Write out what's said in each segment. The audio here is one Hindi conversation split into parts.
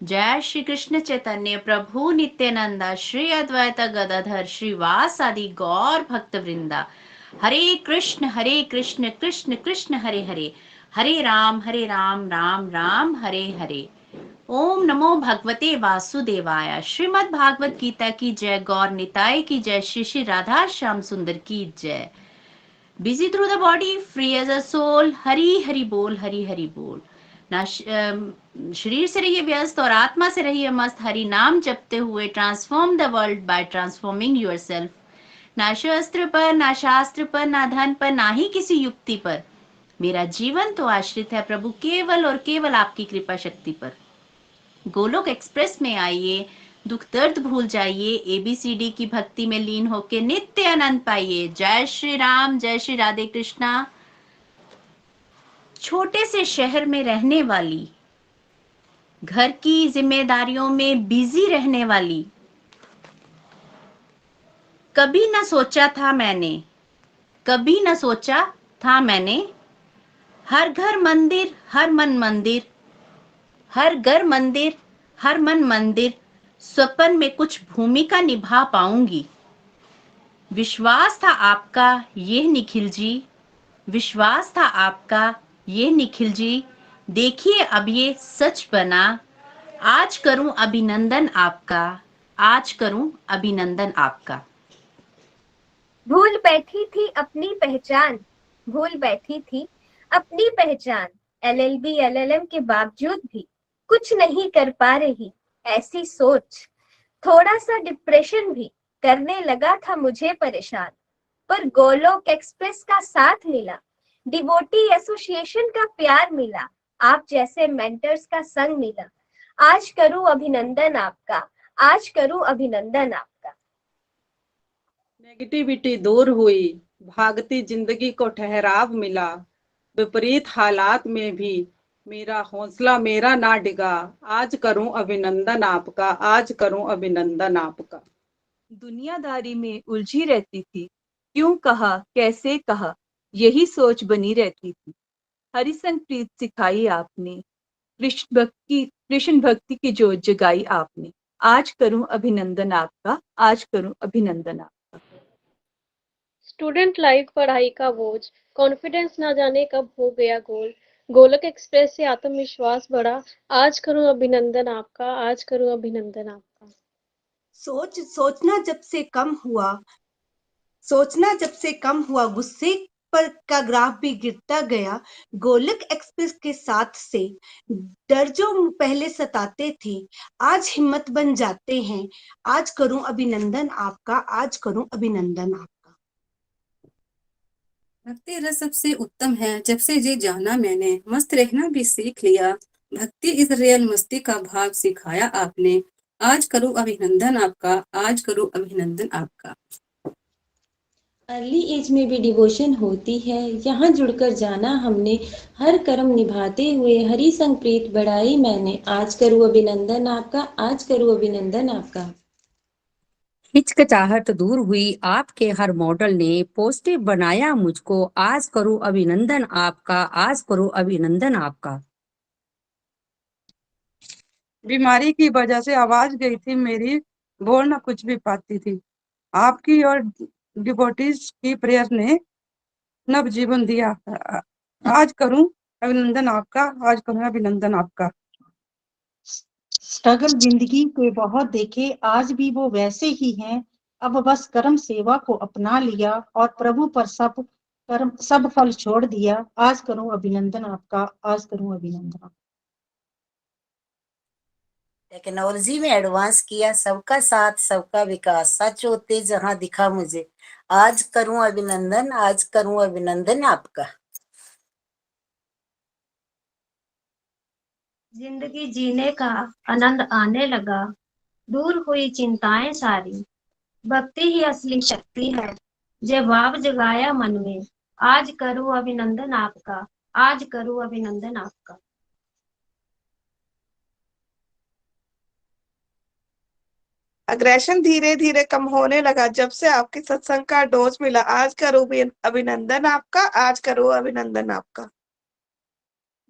जय श्री कृष्ण चैतन्य प्रभु नित्यानंदा श्री अद्वैत गदाधर श्रीवासादि गौर भक्त वृंदा। हरे कृष्ण कृष्ण कृष्ण हरे हरे, हरे राम राम राम हरे हरे। ओम नमो भगवते वासुदेवाय। श्रीमद् भागवत गीता की जय, गौर निताय की जय, श्री श्री राधा श्याम सुंदर की जय। Busy through the body, free as a soul, Hari Hari बोल, हरी हरि बोल। ना शरीर से रहिए व्यस्त और आत्मा से रहिए मस्त, हरि नाम जपते हुए transform the world by transforming yourself. ना शस्त्र पर, ना शास्त्र पर, ना धन पर, ना ही किसी युक्ति पर, मेरा जीवन तो आश्रित है प्रभु केवल और केवल आपकी कृपा शक्ति पर। गोलोक एक्सप्रेस में आइए, दुख दर्द भूल जाइए, एबीसीडी की भक्ति में लीन होकर नित्य आनंद पाइए। जय श्री राम, जय श्री राधे कृष्णा। छोटे से शहर में रहने वाली, घर की जिम्मेदारियों में बिजी रहने वाली, कभी ना सोचा था मैंने, कभी ना सोचा था मैंने, हर घर मंदिर हर मन मंदिर, हर घर मंदिर हर मन मंदिर, स्वप्न में कुछ भूमिका निभा पाऊंगी। विश्वास था आपका ये निखिल जी, विश्वास था आपका ये निखिल जी, देखिए अब ये सच बना। आज करूं अभिनंदन आपका, आज करूं अभिनंदन आपका। भूल बैठी थी अपनी पहचान, भूल बैठी थी अपनी पहचान, एलएलबी एलएलएम के बावजूद भी कुछ नहीं कर पा रही ऐसी सोच, थोड़ा सा डिप्रेशन भी करने लगा था मुझे परेशान, पर गोलोक एक्सप्रेस का साथ मिला, डिवोटी एसोसिएशन का प्यार मिला, आप जैसे मेंटर्स का संग मिला। आज करूं अभिनंदन आपका, आज करूं अभिनंदन आपका। नेगेटिविटी दूर हुई, भागती जिंदगी को ठहराव मिला, विपरीत हालात में भी मेरा हौसला मेरा ना डिगा। आज करूं अभिनंदन आपका, आज करूं अभिनंदन आपका। दुनियादारी में उलझी रहती थी, क्यों कहा कैसे कहा यही सोच बनी रहती थी। हरिसंग प्रीत सिखाई आपने, कृष्ण भक्ति की जोत जगाई आपने। आज करूं अभिनंदन आपका, आज करूं अभिनंदन आपका। स्टूडेंट लाइफ पढ़ाई का बोझ, कॉन्फिडेंस ना जाने कब हो गया गोल, गोलक एक्सप्रेस से आत्मविश्वास बढ़ा। आज करूं अभिनंदन आपका, आज करूं अभिनंदन आपका। सोचना जब से कम हुआ, सोचना जब से कम हुआ, गुस्से पर का ग्राफ भी गिरता गया। गोलक एक्सप्रेस के साथ से डर जो पहले सताते थे आज हिम्मत बन जाते हैं। आज करूं अभिनंदन आपका, आज करूं अभिनंदन आपका। भक्ति रस सबसे उत्तम है, जब से ये जाना मैंने, मस्त रहना भी सीख लिया। भक्ति इस रियल मस्ती का भाव सिखाया आपने। आज करूं अभिनंदन आपका, आज करूं अभिनंदन आपका। अर्ली एज में भी डिवोशन होती है, यहाँ जुड़कर जाना हमने, हर कर्म निभाते हुए हरि संग प्रीत बढ़ाई मैंने। आज करूं अभिनंदन आपका, आज करूं अभिनंदन आपका। हिचकिचाहट दूर हुई, आपके हर मॉडल ने पॉजिटिव बनाया मुझको। आज करूं अभिनंदन आपका, आज करूं अभिनंदन आपका। बीमारी की वजह से आवाज गई थी मेरी, बोल ना कुछ भी पाती थी। आपकी और डिवोटीज की प्रेयर ने नव जीवन दिया। आज करूं अभिनंदन आपका, आज करूं अभिनंदन आपका। स्ट्रगल जिंदगी के बहुत देखे, आज भी वो वैसे ही हैं। अब बस कर्म सेवा को अपना लिया और प्रभु पर सब फल छोड़ दिया। आज करूं अभिनंदन आपका, आज करूं अभिनंदन आपका। टेक्नोलॉजी में एडवांस किया, सबका साथ सबका विकास, सच होते जहां दिखा मुझे। आज करूं अभिनंदन, आज करूं अभिनंदन आपका। जिंदगी जीने का आनंद आने लगा, दूर हुई चिंताएं सारी, भक्ति ही असली शक्ति है। जवाब जगाया मन में, आज करूं अभिनंदन आपका, आज करूं अभिनंदन आपका। अग्रेशन धीरे धीरे कम होने लगा जब से आपके सत्संग का डोज मिला। आज करूं अभिनंदन आपका, आज करूं अभिनंदन आपका।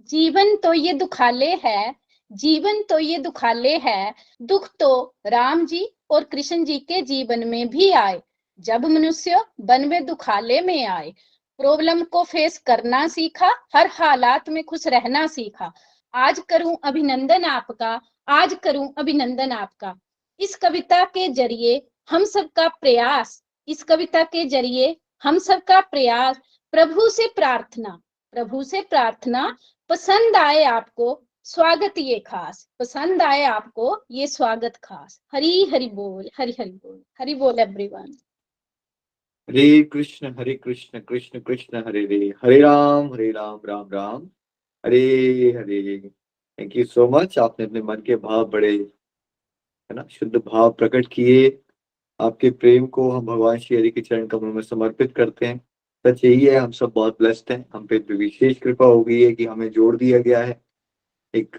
जीवन तो ये दुखाले है, जीवन तो ये दुखाले है, दुख तो राम जी और कृष्ण जी के जीवन में भी आए। जब मनुष्य वन में दुखाले में आए, प्रॉब्लम को फेस करना सीखा, हर हालात में खुश रहना सीखा। आज करूं अभिनंदन आपका, आज करूं अभिनंदन आपका। इस कविता के जरिए हम सबका प्रयास, इस कविता के जरिए हम सबका प्रयास, प्रभु से प्रार्थना, प्रभु से प्रार्थना, पसंद आए आपको स्वागत ये खास, पसंद आए आपको ये स्वागत खास। हरी हरि बोल, हरि हरि बोल, हरि बोल everyone. Hare Krishna Krishna Krishna Hare Ram Ram Ram Hare Hare. Thank you so much. आपने अपने मन के भाव बड़े है ना शुद्ध भाव प्रकट किए। आपके प्रेम को हम भगवान श्री हरि के चरण कमलों में समर्पित करते हैं। सच यही है, हम सब बहुत ब्लेस्ड हैं। हम पे विशेष कृपा हो गई है कि हमें जोड़ दिया गया है एक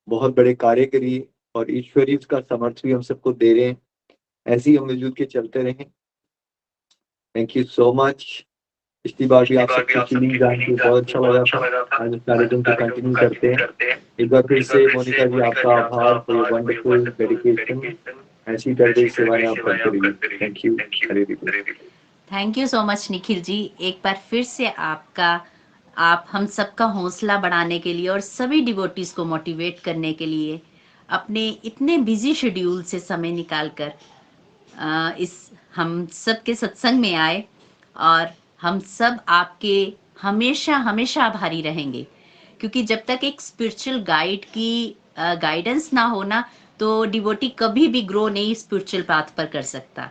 बहुत बड़े कार्य के लिए, और ईश्वरी उसका समर्थ भी हम सबको दे रहे हैं। ऐसे ही हम मिलजुल के चलते रहें। Thank you so much. पिछली बार भी आप सबकी फीलिंग जान के बहुत अच्छा लगा था। आज इस कार्यक्रम को कंटिन्यू करते हैं। एक बार फिर से मोनिका जी आपका आभार फॉर योर वंडरफुल डेडिकेशन। ऐसी दर्द सेवाएं आप करते रहिए। Thank you. Hare Krishna. Thank you so much Nikhil ji. एक बार फिर से आप हम सबका हौसला बढ़ाने के लिए और सभी डिवोटीज को मोटिवेट करने के लिए अपने इतने बिजी शेड्यूल से समय निकालकर इस हम सब के सत्संग में आए, और हम सब आपके हमेशा हमेशा आभारी रहेंगे, क्योंकि जब तक एक स्पिरिचुअल गाइड की गाइडेंस ना हो ना, तो डिवोटी कभी भी ग्रो नहीं स्पिरिचुअल पाथ पर कर सकता।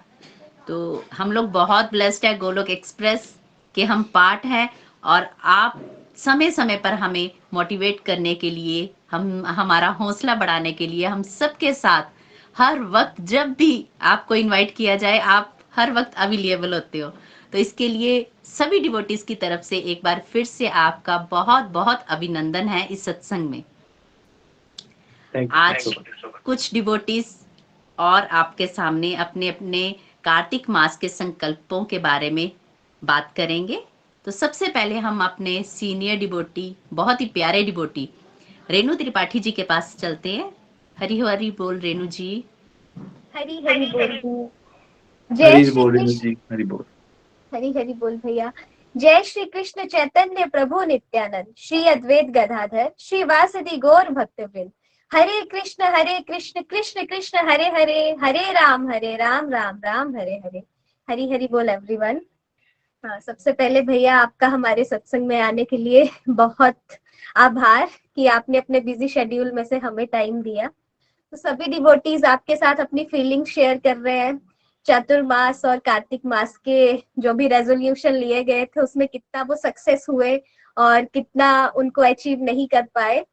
तो हम लोग बहुत ब्लेस्ड है गोलोक एक्सप्रेस के हम पार्ट हैं, और आप समय समय पर हमें मोटिवेट करने के लिए, हमारा हौसला बढ़ाने के लिए हम सबके साथ हर वक्त, जब भी आपको इनवाइट किया जाए आप हर वक्त अवेलेबल होते हो। तो इसके लिए सभी डिवोटीज की तरफ से एक बार फिर से आपका बहुत बहुत अभिनंदन है इस सत्संग में। आज कुछ डिवोटीज और आपके सामने अपने अपने कार्तिक मास के संकल्पों के बारे में बात करेंगे। तो सबसे पहले हम अपने सीनियर डिवोटी, बहुत ही प्यारे डिवोटी रेणु त्रिपाठी जी के पास चलते हैं। हरि हरि बोल रेणु जी। हरी हरी बोल। हरि बोल रेणु जी। हरि बोल। हरी हरी बोल भैया। जय श्री कृष्ण चैतन्य प्रभु नित्यानंद, श्री अद्वैत गदाधर, श्री वासुदेव गौर भक्तवृंद। हरे कृष्ण कृष्ण कृष्ण हरे हरे, हरे राम राम राम हरे हरे। हरी हरी बोल एवरीवन। हाँ, सबसे पहले भैया आपका हमारे सत्संग में आने के लिए बहुत आभार कि आपने अपने बिजी शेड्यूल में से हमें टाइम दिया। तो सभी डिवोटीज आपके साथ अपनी फीलिंग शेयर कर रहे हैं। चातुर्मास और कार्तिक मास के जो भी रेजोल्यूशन लिए गए थे उसमें कितना वो सक्सेस हुए और कितना उनको अचीव नहीं कर पाए।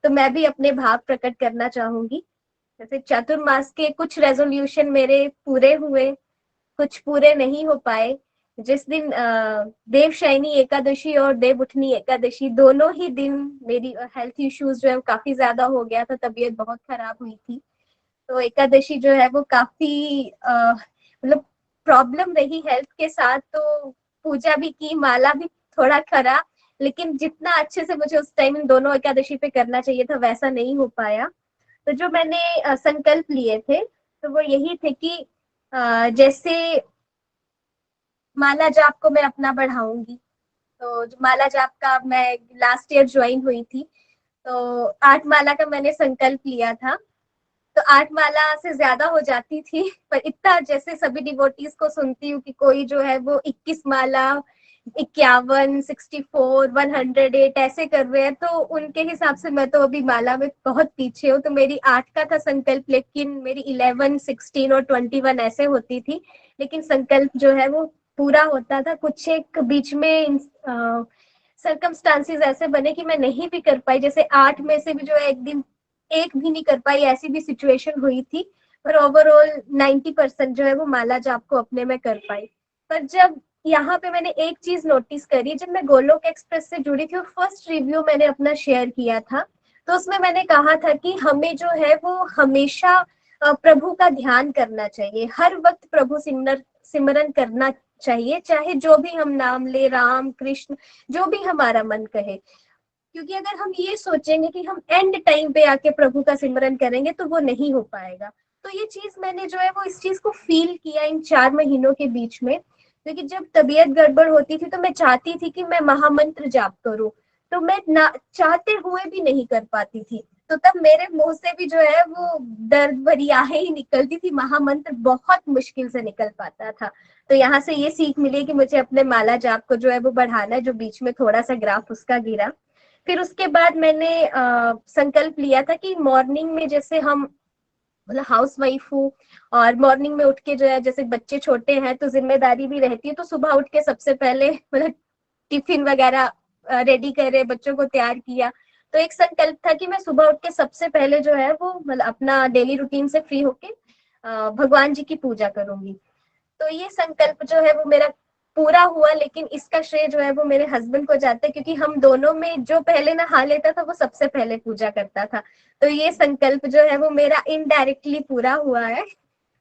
तो मैं भी अपने भाव प्रकट करना चाहूंगी। जैसे चातुर्मास के कुछ रेजोल्यूशन मेरे पूरे हुए, कुछ पूरे नहीं हो पाए। जिस दिन देवशयनी एकादशी और देव उठनी एकादशी दोनों ही दिन मेरी हेल्थ इश्यूज जो है काफी ज्यादा हो गया था, तबीयत बहुत खराब हुई थी। तो एकादशी जो है वो काफी मतलब प्रॉब्लम रही हेल्थ के साथ। तो पूजा भी की, माला भी थोड़ा करा, लेकिन जितना अच्छे से मुझे उस टाइम इन दोनों एकादशी पे करना चाहिए था वैसा नहीं हो पाया। तो जो मैंने संकल्प लिए थे तो वो यही थे कि जैसे माला जाप को मैं अपना बढ़ाऊंगी। तो माला जाप का मैं लास्ट ईयर ज्वाइन हुई थी, तो 8 माला का मैंने संकल्प लिया था। तो 8 माला से ज्यादा हो जाती थी, पर इतना जैसे सभी डिवोटीज को सुनती हूँ कि कोई जो है वो 21 माला, 51, 64, 108 ऐसे कर रहे हैं, तो उनके हिसाब से मैं तो अभी माला में बहुत पीछे हूँ। तो मेरी 8 का था संकल्प, लेकिन मेरी 11, 16 और 21 ऐसे होती थी, लेकिन संकल्प जो है वो पूरा होता था। कुछ एक बीच में सर्कमस्टांसेस ऐसे बने कि मैं नहीं भी कर पाई। जैसे 8 में से भी जो है एक दिन एक भी नहीं कर पाई, ऐसी भी सिचुएशन हुई थी। पर ओवरऑल 90% जो है वो माला जाप को अपने में कर पाई। पर जब यहाँ पे मैंने एक चीज नोटिस करी, जब मैं गोलोक एक्सप्रेस से जुड़ी थी और फर्स्ट रिव्यू मैंने अपना शेयर किया था, तो उसमें मैंने कहा था कि हमें जो है वो हमेशा प्रभु का ध्यान करना चाहिए, हर वक्त प्रभु सिमरन करना चाहिए, चाहे जो भी हम नाम ले, राम कृष्ण जो भी हमारा मन कहे। क्योंकि अगर हम ये सोचेंगे कि हम एंड टाइम पे आके प्रभु का सिमरन करेंगे तो वो नहीं हो पाएगा। तो ये चीज मैंने जो है वो इस चीज को फील किया इन 4 महीनों के बीच में, क्योंकि जब तबीयत गड़बड़ होती थी तो मैं चाहती थी कि मैं महामंत्र जाप करूं, तो मैं ना चाहते हुए भी नहीं कर पाती थी। तो तब मेरे मुंह से भी जो है वो दर्द भरी आहें ही निकलती थी, महामंत्र बहुत मुश्किल से निकल पाता था। तो यहाँ से ये सीख मिली कि मुझे अपने माला जाप को जो है वो बढ़ाना है, जो बीच में थोड़ा सा ग्राफ उसका गिरा। फिर उसके बाद मैंने संकल्प लिया था कि मॉर्निंग में जैसे हम मतलब हाउस वाइफ हूँ और मॉर्निंग में उठ के जो है, जैसे बच्चे छोटे हैं तो जिम्मेदारी भी रहती है, तो सुबह उठ के सबसे पहले मतलब टिफिन वगैरह रेडी करे, बच्चों को तैयार किया। तो एक संकल्प था कि मैं सुबह उठ के सबसे पहले जो है वो मतलब अपना डेली रूटीन से फ्री होके भगवान जी की पूजा करूंगी। तो ये संकल्प जो है वो मेरा पूरा हुआ, लेकिन इसका श्रेय जो है वो मेरे हस्बैंड को जाता है, क्योंकि हम दोनों में जो पहले नहा लेता था वो सबसे पहले पूजा करता था। तो ये संकल्प जो है वो मेरा इनडायरेक्टली पूरा हुआ है,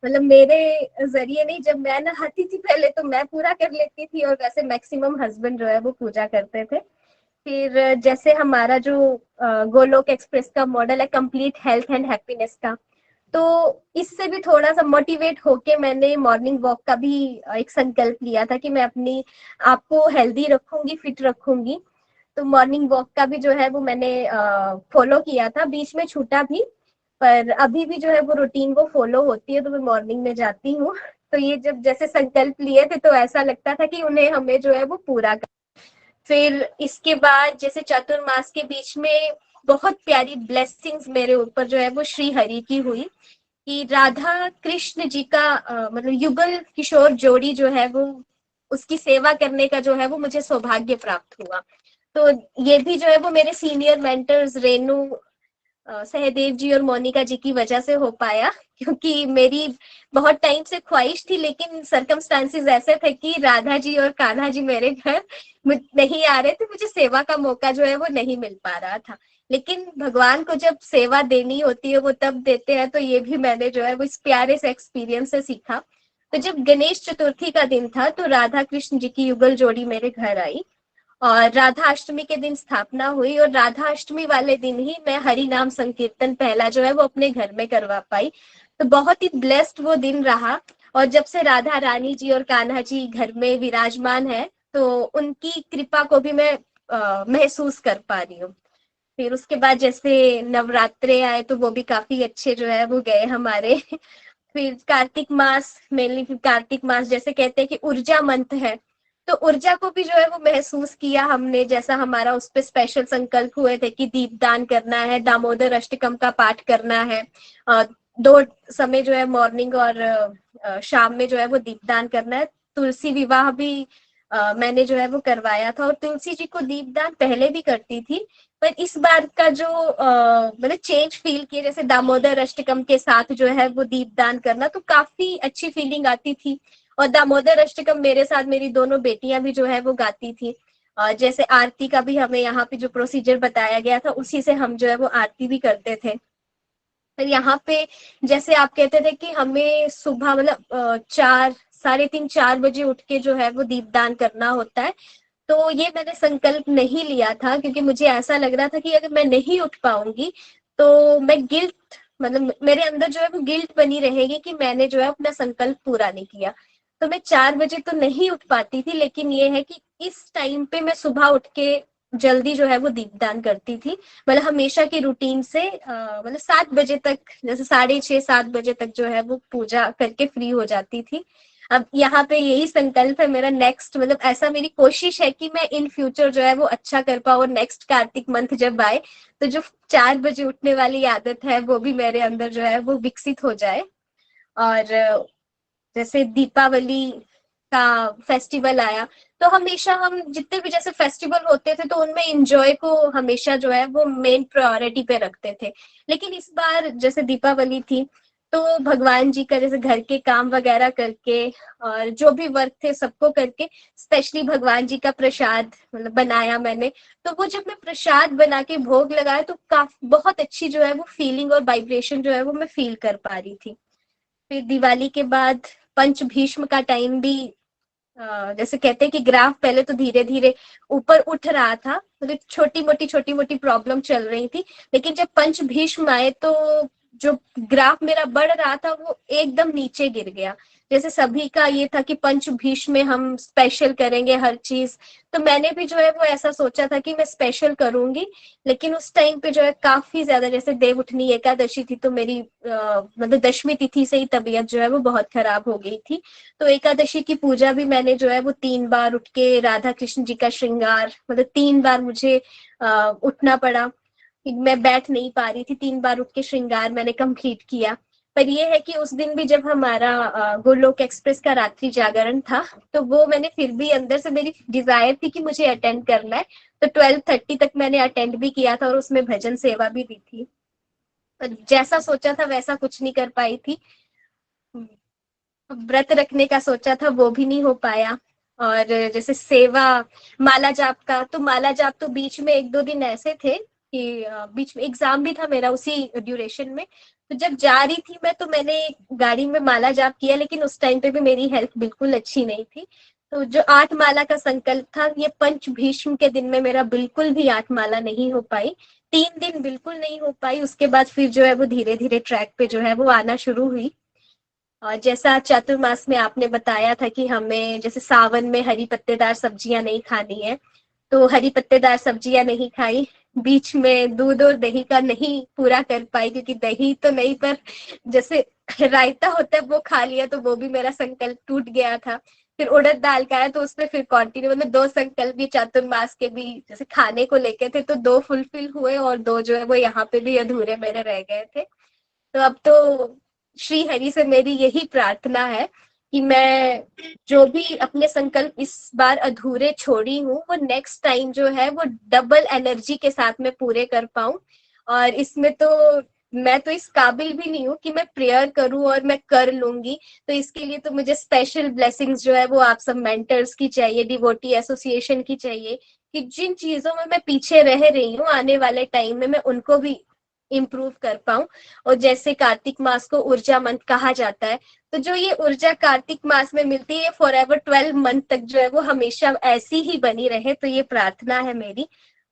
मतलब मेरे जरिए नहीं। जब मैं नहाती थी पहले तो मैं पूरा कर लेती थी, और वैसे मैक्सिमम हस्बैंड जो है वो पूजा करते थे। फिर जैसे हमारा जो गोलोक एक्सप्रेस का मॉडल है कंप्लीट हेल्थ एंड हैप्पीनेस का, तो इससे भी थोड़ा सा मोटिवेट होके मैंने मॉर्निंग वॉक का भी एक संकल्प लिया था कि मैं अपनी आप को हेल्दी रखूंगी, फिट रखूंगी। तो मॉर्निंग वॉक का भी जो है वो मैंने फॉलो किया था, बीच में छूटा भी, पर अभी भी जो है वो रूटीन वो फॉलो होती है, तो मैं मॉर्निंग में जाती हूँ। तो ये जब जैसे संकल्प लिए थे तो ऐसा लगता था कि उन्हें हमें जो है वो पूरा कर। फिर इसके बाद जैसे चतुर्मास के बीच में बहुत प्यारी ब्लेसिंग्स मेरे ऊपर जो है वो श्री हरि की हुई, कि राधा कृष्ण जी का मतलब युगल किशोर जोड़ी जो है वो उसकी सेवा करने का जो है वो मुझे सौभाग्य प्राप्त हुआ। तो ये भी जो है वो मेरे सीनियर मेंटर्स रेनू सहदेव जी और मोनिका जी की वजह से हो पाया, क्योंकि मेरी बहुत टाइम से ख्वाहिश थी, लेकिन सर्कमस्टांसेस ऐसे थे कि राधा जी और कान्हा जी मेरे घर नहीं आ रहे थे, मुझे सेवा का मौका जो है वो नहीं मिल पा रहा था। लेकिन भगवान को जब सेवा देनी होती है वो तब देते हैं, तो ये भी मैंने जो है वो इस प्यारे से एक्सपीरियंस से सीखा। तो जब गणेश चतुर्थी का दिन था तो राधा कृष्ण जी की युगल जोड़ी मेरे घर आई, और राधा अष्टमी के दिन स्थापना हुई, और राधा अष्टमी वाले दिन ही मैं हरि नाम संकीर्तन पहला जो है वो अपने घर में करवा पाई। तो बहुत ही ब्लेस्ड वो दिन रहा, और जब से राधा रानी जी और कान्हा जी घर में विराजमान है तो उनकी कृपा को भी मैं महसूस कर पा रही हूँ। फिर उसके बाद जैसे नवरात्रे आए तो वो भी काफी अच्छे जो है वो गए हमारे। फिर कार्तिक मास, मेनली कार्तिक मास जैसे कहते हैं कि ऊर्जा मंथ है, तो ऊर्जा को भी जो है वो महसूस किया हमने। जैसा हमारा उस पे स्पेशल संकल्प हुए थे कि दीपदान करना है, दामोदर अष्टकम का पाठ करना है, 2 समय जो है मॉर्निंग और शाम में जो है वो दीपदान करना है। तुलसी विवाह भी मैंने जो है वो करवाया था, और तुलसी जी को दीपदान पहले भी करती थी, पर इस बार का जो मतलब चेंज फील किया, जैसे दामोदर अष्टकम के साथ जो है वो दीपदान करना, तो काफी अच्छी फीलिंग आती थी। और दामोदर अष्टकम मेरे साथ मेरी दोनों बेटियां भी जो है वो गाती थी। जैसे आरती का भी हमें यहाँ पे जो प्रोसीजर बताया गया था उसी से हम जो है वो आरती भी करते थे। फिर यहाँ पे जैसे आप कहते थे कि हमें सुबह मतलब 4, 3:30, 4 बजे उठ के जो है वो दीपदान करना होता है, तो ये मैंने संकल्प नहीं लिया था, क्योंकि मुझे ऐसा लग रहा था कि अगर मैं नहीं उठ पाऊंगी तो मैं गिल्ट, मतलब मेरे अंदर जो है वो गिल्ट बनी रहेगी कि मैंने जो है अपना संकल्प पूरा नहीं किया। तो मैं 4 बजे तो नहीं उठ पाती थी, लेकिन ये है कि इस टाइम पे मैं सुबह उठ के जल्दी जो है वो दीपदान करती थी। मतलब हमेशा की रूटीन से मतलब 7 बजे तक, जैसे 6:30, 7 बजे तक जो है वो पूजा करके फ्री हो जाती थी। अब यहाँ पे यही संकल्प है मेरा नेक्स्ट, मतलब ऐसा मेरी कोशिश है कि मैं इन फ्यूचर जो है वो अच्छा कर पाऊँ, और नेक्स्ट कार्तिक मंथ जब आए तो जो 4 बजे उठने वाली आदत है वो भी मेरे अंदर जो है वो विकसित हो जाए। और जैसे दीपावली का फेस्टिवल आया तो हमेशा हम जितने भी जैसे फेस्टिवल होते थे तो उनमें एंजॉय को हमेशा जो है वो मेन प्रायोरिटी पे रखते थे। लेकिन इस बार जैसे दीपावली थी तो भगवान जी का जैसे घर के काम वगैरह करके और जो भी वर्क थे सबको करके स्पेशली भगवान जी का प्रसाद मतलब बनाया मैंने। तो वो जब मैं प्रसाद बना के भोग लगाया तो काफी बहुत अच्छी जो है वो फीलिंग और वाइब्रेशन जो है वो मैं फील कर पा रही थी। फिर दिवाली के बाद पंच भीष्म का टाइम भी जैसे कहते हैं कि ग्राफ पहले तो धीरे धीरे ऊपर उठ रहा था, मतलब छोटी मोटी प्रॉब्लम चल रही थी, लेकिन जब पंच भीष्म आए तो जो ग्राफ मेरा बढ़ रहा था वो एकदम नीचे गिर गया। जैसे सभी का ये था कि पंच भीष्म में हम स्पेशल करेंगे हर चीज, तो मैंने भी जो है वो ऐसा सोचा था कि मैं स्पेशल करूंगी। लेकिन उस टाइम पे जो है काफी ज्यादा, जैसे देवउठनी एकादशी थी तो मेरी मतलब 10वीं तिथि से ही तबीयत जो है वो बहुत खराब हो गई थी। तो एकादशी की पूजा भी मैंने जो है वो 3 बार उठ के राधा कृष्ण जी का श्रृंगार, मतलब 3 बार मुझे उठना पड़ा, मैं बैठ नहीं पा रही थी, 3 बार उठ के श्रृंगार मैंने कंप्लीट किया। पर ये है कि उस दिन भी जब हमारा गोलोक एक्सप्रेस का रात्रि जागरण था तो वो मैंने फिर भी अंदर से मेरी डिजायर थी कि मुझे अटेंड करना है, तो 12:30 तक मैंने अटेंड भी किया था और उसमें भजन सेवा भी दी थी। पर जैसा सोचा था वैसा कुछ नहीं कर पाई थी। व्रत रखने का सोचा था वो भी नहीं हो पाया। और जैसे सेवा माला जाप का, तो माला जाप तो बीच में 1-2 दिन ऐसे थे कि बीच में एग्जाम भी था मेरा उसी ड्यूरेशन में, तो जब जा रही थी मैं तो मैंने गाड़ी में माला जाप किया, लेकिन उस टाइम पे भी मेरी हेल्थ बिल्कुल अच्छी नहीं थी। तो जो 8 माला का संकल्प था ये पंच भीष्म के दिन में मेरा बिल्कुल भी 8 माला नहीं हो पाई, 3 दिन बिल्कुल नहीं हो पाई। उसके बाद फिर जो है वो धीरे धीरे ट्रैक पे जो है वो आना शुरू हुई। और जैसा चातुर्मास में आपने बताया था कि हमें जैसे सावन में हरी पत्तेदार सब्जियां नहीं खानी है, तो हरी पत्तेदार सब्जियां नहीं खाई। बीच में दूध और दही का नहीं पूरा कर पाई, क्योंकि दही तो नहीं पर जैसे रायता होता है वो खा लिया, तो वो भी मेरा संकल्प टूट गया था। फिर उड़द दाल का है तो उसमें फिर कंटिन्यू, मतलब 2 संकल्प भी चातुर्मास के भी जैसे खाने को लेके थे, तो 2 फुलफिल हुए और 2 जो है वो यहाँ पे भी अधूरे मेरे रह गए थे। तो अब तो श्री हरि से मेरी यही प्रार्थना है कि मैं जो भी अपने संकल्प इस बार अधूरे छोड़ी हूँ वो नेक्स्ट टाइम जो है वो डबल एनर्जी के साथ में पूरे कर पाऊं। और इसमें तो मैं तो इस काबिल भी नहीं हूँ कि मैं प्रेयर करूं और मैं कर लूंगी, तो इसके लिए तो मुझे स्पेशल ब्लेसिंग्स जो है वो आप सब मेंटर्स की चाहिए, डिवोटी एसोसिएशन की चाहिए, कि जिन चीजों में मैं पीछे रह रही हूँ आने वाले टाइम में मैं उनको भी इम्प्रूव कर पाऊं। और जैसे कार्तिक मास को ऊर्जा मंथ कहा जाता है, तो जो ये ऊर्जा कार्तिक मास में मिलती है फॉर एवर 12 मंथ तक जो है वो हमेशा ऐसी ही बनी रहे, तो ये प्रार्थना है मेरी।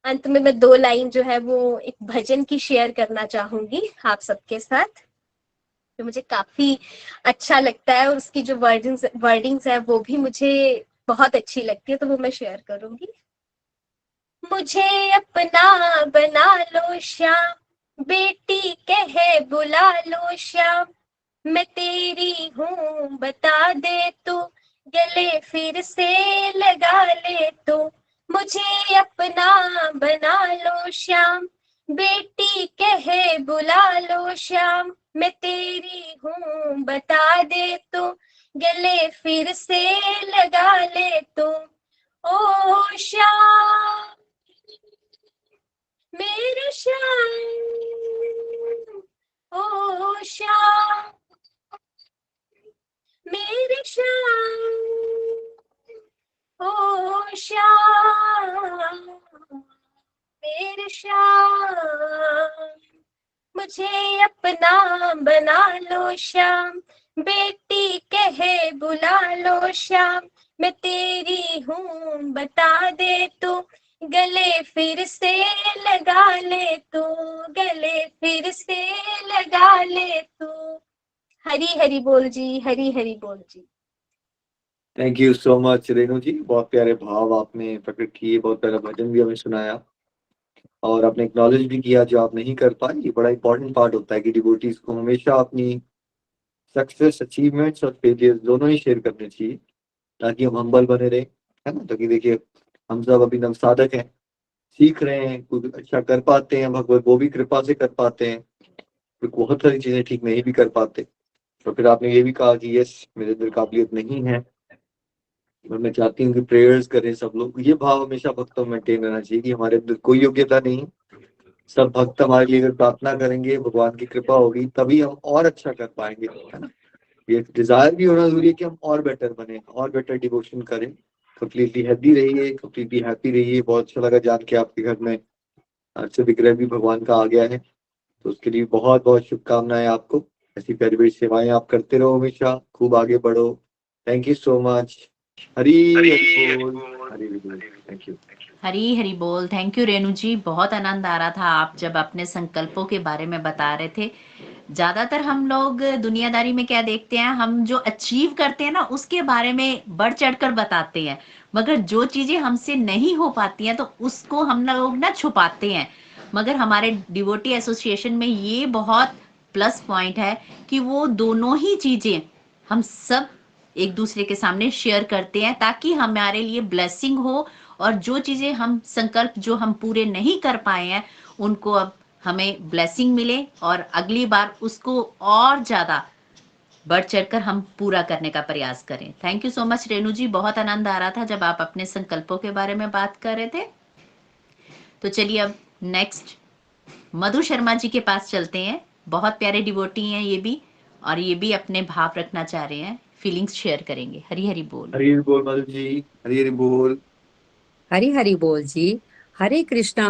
अंत में मैं 2 लाइन जो है वो एक भजन की शेयर करना चाहूंगी आप सबके साथ, जो मुझे काफी अच्छा लगता है और उसकी जो वर्डिंग्स है वो भी मुझे बहुत अच्छी लगती है, तो वो मैं शेयर करूंगी। मुझे अपना बना लो श्याम, बेटी कहे बुला लो श्याम, मैं तेरी हूँ बता दे तू, गले फिर से लगा ले तू। मुझे अपना बना लो श्याम, बेटी कहे बुला लो श्याम, मैं तेरी हूँ बता दे तू, गले फिर से लगा ले तू। ओ श्याम मेरे श्याम, ओ श्याम मेरे श्याम, ओ श्याम मेरे श्याम। मुझे अपना बना लो श्याम, बेटी कहे बुला लो श्याम, मैं तेरी हूँ बता दे तू, गले फिर से लगा ले तू, गले फिर से लगा ले तू। हरी हरी बोल जी, हरी हरी बोल जी। Thank you so much Renu ji, बहुत प्यारे भाव आपने प्रकट किए, बहुत प्यारा भजन भी हमें सुनाया और आपने एक्नॉलेज भी किया जो आप नहीं कर पाए। ये बड़ा इंपॉर्टेंट पार्ट होता है कि डिवोटीज को हमेशा अपनी सक्सेस, अचीवमेंट्स और फेलियर्स दोनों ही शेयर करने चाहिए ताकि हम हम्बल बने रहे, है ना। ताकि देखिए हम सब अभी नवसाधक हैं, सीख रहे हैं, कुछ अच्छा कर पाते हैं, भगवत वो भी कृपा से कर पाते हैं, फिर बहुत सारी चीजें ठीक नहीं भी कर पाते। तो फिर आपने ये भी कहा कि यस मेरे अंदर काबिलियत नहीं है, और मैं चाहती हूँ कि प्रेयर्स करें सब लोग। ये भाव हमेशा भक्तों में मेंटेन रहना चाहिए कि हमारे अंदर कोई योग्यता नहीं, सब भक्त हमारे लिए अगर प्रार्थना करेंगे, भगवान की कृपा होगी, तभी हम और अच्छा कर पाएंगे, है ना। ये डिजायर भी होना जरूरी है कि हम और बेटर बने, और बेटर डिवोशन करें। कंप्लीटली हेल्दी रहिए, कंप्लीटली हैप्पी रहिए। बहुत अच्छा लगा जान के आपके घर में आज विग्रह भी भगवान का आ गया है, तो उसके लिए बहुत बहुत शुभकामनाएं आपको। ऐसी प्यारी प्यारी सेवाएं आप करते रहो, हमेशा खूब आगे बढ़ो। Thank you so much. Hari Hari बोल, हरी हरी बोल। Thank you. हरी हरी बोल। थैंक यू रेणु जी, बहुत आनंद आ रहा था आप जब अपने संकल्पों के बारे में बता रहे थे। ज्यादातर हम लोग दुनियादारी में क्या देखते हैं, हम जो अचीव करते हैं ना उसके बारे में बढ़ चढ़कर बताते हैं, मगर जो चीजें हमसे नहीं हो पाती हैं तो उसको हम लोग ना छुपाते हैं। मगर हमारे डिवोटी एसोसिएशन में ये बहुत प्लस पॉइंट है कि वो दोनों ही चीजें हम सब एक दूसरे के सामने शेयर करते हैं, ताकि हमारे लिए ब्लेसिंग हो, और जो चीजें हम संकल्प जो हम पूरे नहीं कर पाए हैं उनको अब हमें ब्लेसिंग मिले, और अगली बार उसको और ज्यादा बढ़ चढ़कर हम पूरा करने का प्रयास करें। Thank you so much Renu ji, बहुत आनंद आ रहा था जब आप अपने संकल्पों के बारे में बात कर रहे थे। तो चलिए अब नेक्स्ट मधु शर्मा जी के पास चलते हैं। बहुत प्यारे डिवोटी हैं ये भी, और ये भी अपने भाव रखना चाह रहे हैं, फीलिंग्स शेयर करेंगे। हरी हरी बोल। हरी हरी बोल मधु जी, हरी हरी बोल। हरी हरी बोल जी। हरे कृष्णा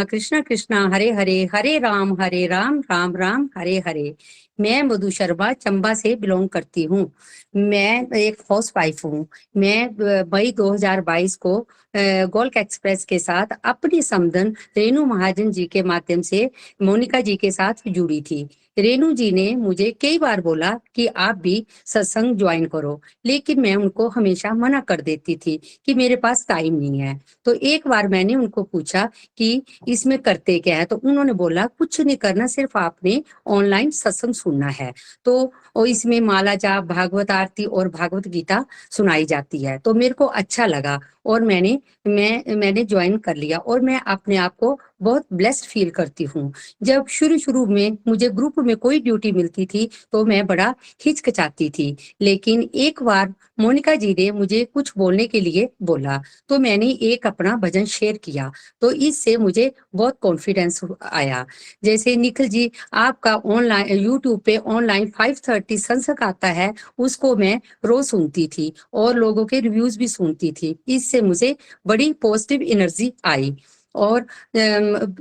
कृष्णा कृष्णा हरे हरे, हरे राम राम राम हरे हरे। मैं मधु शर्मा चंबा से बिलोंग करती हूँ। मैं एक हाउस वाइफ हूँ। मैं मई 2022 को गोल्क एक्सप्रेस के साथ अपनी समधन रेणु महाजन जी के माध्यम से मोनिका जी के साथ जुड़ी थी। रेणु जी ने मुझे कई बार बोला कि आप भी सत्संग ज्वाइन करो, लेकिन मैं उनको हमेशा मना कर देती थी कि मेरे पास टाइम नहीं है। तो एक बार मैंने उनको पूछा कि इसमें करते क्या है, तो उन्होंने बोला कुछ नहीं करना, सिर्फ आपने ऑनलाइन सत्संग सुनना है। तो और इसमें माला जाप, भागवत आरती और भागवत गीता सुनाई जाती है। तो मेरे को अच्छा लगा और मैंने ज्वाइन कर लिया, और मैं अपने आप को बहुत ब्लेस्ड फील करती हूँ। जब शुरू में मुझे ग्रुप में कोई ड्यूटी मिलती थी तो मैं बड़ा हिचकिचाती थी, लेकिन एक बार मोनिका जी ने मुझे कुछ बोलने के लिए बोला, तो मैंने एक अपना भजन शेयर किया, तो इससे मुझे बहुत कॉन्फिडेंस आया। जैसे निखिल जी, आपका ऑनलाइन यूट्यूब पे ऑनलाइन 5:30 सत्संग आता है, उसको मैं रोज सुनती थी और लोगों के रिव्यूज भी सुनती थी। इससे मुझे बड़ी पॉजिटिव एनर्जी आई। और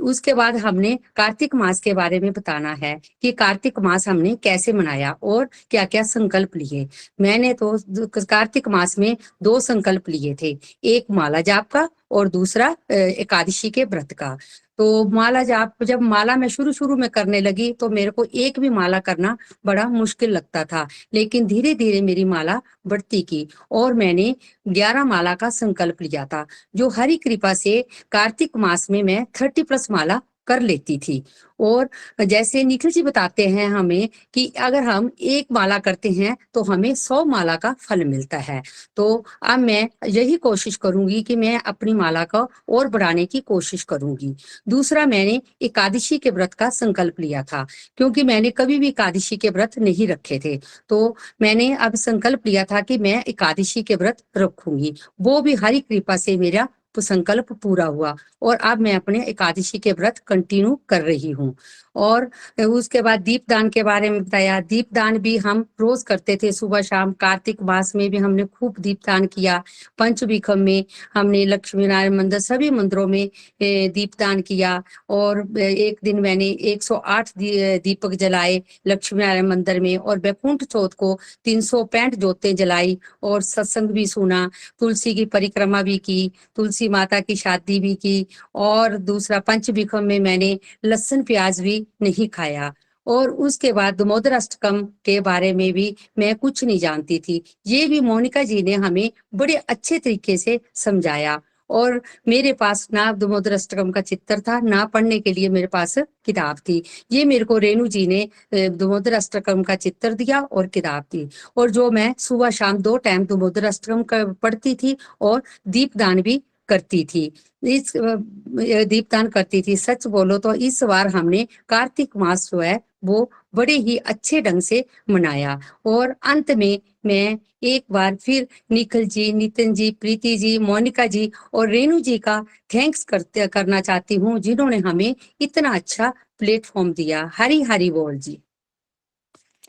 उसके बाद हमने कार्तिक मास के बारे में बताना है कि कार्तिक मास हमने कैसे मनाया और क्या क्या संकल्प लिए। मैंने तो कार्तिक मास में 2 संकल्प लिए थे, एक माला जाप का और दूसरा एकादशी के व्रत का। तो माला जाप जब माला मैं शुरू में करने लगी तो मेरे को एक भी माला करना बड़ा मुश्किल लगता था, लेकिन धीरे धीरे मेरी माला बढ़ती की और मैंने 11 माला का संकल्प लिया था, जो हरि कृपा से कार्तिक मास में मैं 30+ माला कर लेती थी। और जैसे निखिल जी बताते हैं हमें कि अगर हम एक माला करते हैं तो हमें 100 माला का फल मिलता है। तो अब मैं यही कोशिश करूंगी कि मैं अपनी माला का और बढ़ाने की कोशिश करूंगी। दूसरा, मैंने एकादशी के व्रत का संकल्प लिया था, क्योंकि मैंने कभी भी एकादशी के व्रत नहीं रखे थे। तो मैंने अब संकल्प लिया था कि मैं एकादशी के व्रत रखूंगी। वो भी हरि कृपा से मेरा संकल्प पूरा हुआ और अब मैं अपने एकादशी के व्रत कंटिन्यू कर रही हूँ। और उसके बाद दीपदान के बारे में बताया। दीपदान भी हम रोज करते थे, सुबह शाम। कार्तिक मास में भी हमने खूब दीपदान किया। पंचविखम में हमने लक्ष्मी नारायण मंदिर, सभी मंदिरों में दीपदान किया। और एक दिन मैंने 108 दीपक जलाए लक्ष्मी नारायण मंदिर में, और बैकुंठ चौथ को 365 ज्योतें जलाई और सत्संग भी सुना, तुलसी की परिक्रमा भी की, तुलसी माता की शादी भी की। और दूसरा, पंचविखम में मैंने लहसुन प्याज भी नहीं खाया। और उसके बाद दामोदर अष्टकम के बारे में भी मैं कुछ नहीं जानती थी, ये भी मोनिका जी ने हमें बड़े अच्छे तरीके से समझाया। और मेरे पास ना दामोदर अष्टकम का चित्र था, ना पढ़ने के लिए मेरे पास किताब थी। ये मेरे को रेणु जी ने दामोदर अष्टकम का चित्र दिया और किताब दी, और जो मैं सुबह शाम 2 टाइम दामोदर अष्टकम पढ़ती थी और दीपदान भी करती थी। दीपदान करती थी। सच बोलो तो इस बार हमने कार्तिक मास जो है वो बड़े ही अच्छे ढंग से मनाया। और अंत में मैं एक बार फिर निखिल जी, नितिन जी, प्रीति जी, मोनिका जी और रेणु जी का थैंक्स करना चाहती हूँ, जिन्होंने हमें इतना अच्छा प्लेटफॉर्म दिया। हरी हरी बोल जी।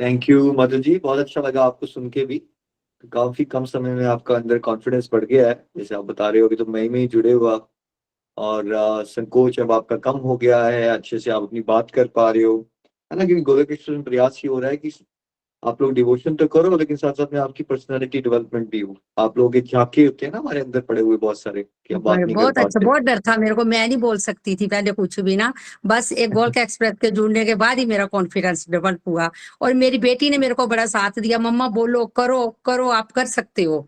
थैंक यू मधु जी, बहुत अच्छा लगा आपको सुन के भी। काफी कम समय में आपका अंदर कॉन्फिडेंस बढ़ गया है, जैसे आप बता रहे हो कि तो मई में ही जुड़े हुआ, और संकोच अब आपका कम हो गया है, अच्छे से आप अपनी बात कर पा रहे हो, है ना। क्योंकि गोलक एक्सप्रेस में प्रयास ये हो रहा है कि आप लोग डिवोशन तो करो, लेकिन साथ साथ में आपकी पर्सनालिटी डेवलपमेंट भी हो। आप लोग के झांके होते हैं ना हमारे अंदर पड़े हुए बहुत सारे, कि हम बात नहीं कर बहुत अच्छा, पाते। बहुत डर था मेरे को, मैं नहीं बोल सकती थी पहले कुछ भी ना। बस एक गोलक एक्सप्रेस के जुड़ने के बाद ही मेरा कॉन्फिडेंस डेवलप हुआ। और मेरी बेटी ने मेरे को बड़ा साथ दिया, मम्मा बोलो, करो करो, आप कर सकते हो।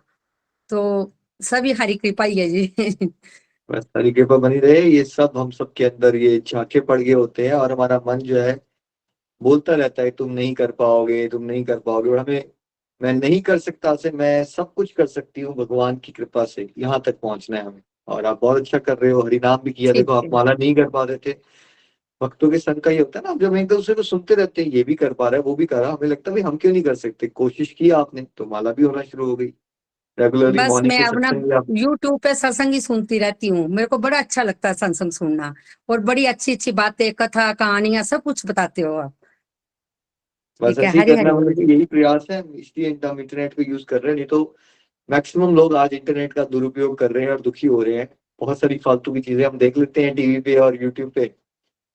तो सभी हरी कृपा ही है जी। बस हरी कृपा बनी रहे। ये सब हम सब के अंदर ये झांके पड़ गए होते हैं, और हमारा मन जो है बोलता रहता है तुम नहीं कर पाओगे, तुम नहीं कर पाओगे। और हमें मैं नहीं कर सकता से मैं सब कुछ कर सकती हूँ, भगवान की कृपा से यहाँ तक पहुंचना है हमें। और आप बहुत अच्छा कर रहे हो, हरि नाम भी किया। ठीक देखो आप है। माला नहीं कर पा रहे थे, भक्तों के संग का ही होता है ना, जब एक दूसरे को सुनते रहते हैं, ये भी कर पा रहा है, वो भी कर रहा है, हमें लगता है भाई हम क्यों नहीं कर सकते। कोशिश की आपने तो माला भी होना शुरू हो गई, रेगुलरली बस मॉर्निंग मैं के अपना सत्संग भी आप। यूट्यूब पे सत्संग ही सुनती रहती हूँ, मेरे को बड़ा अच्छा लगता है सत्संग सुनना। और बड़ी अच्छी अच्छी बातें, कथा, कहानियां सब कुछ बताते हो आप। बस ठीक है, ऐसे ही हरी करना, हरी बोल मतलब जी। यही प्रयास है, इसलिए हम इंटरनेट को यूज कर रहे हैं। नहीं तो मैक्सिमम लोग आज इंटरनेट का दुरुपयोग कर रहे हैं और दुखी हो रहे हैं। बहुत सारी फालतू की चीजें हम देख लेते हैं टीवी पे और यूट्यूब पे,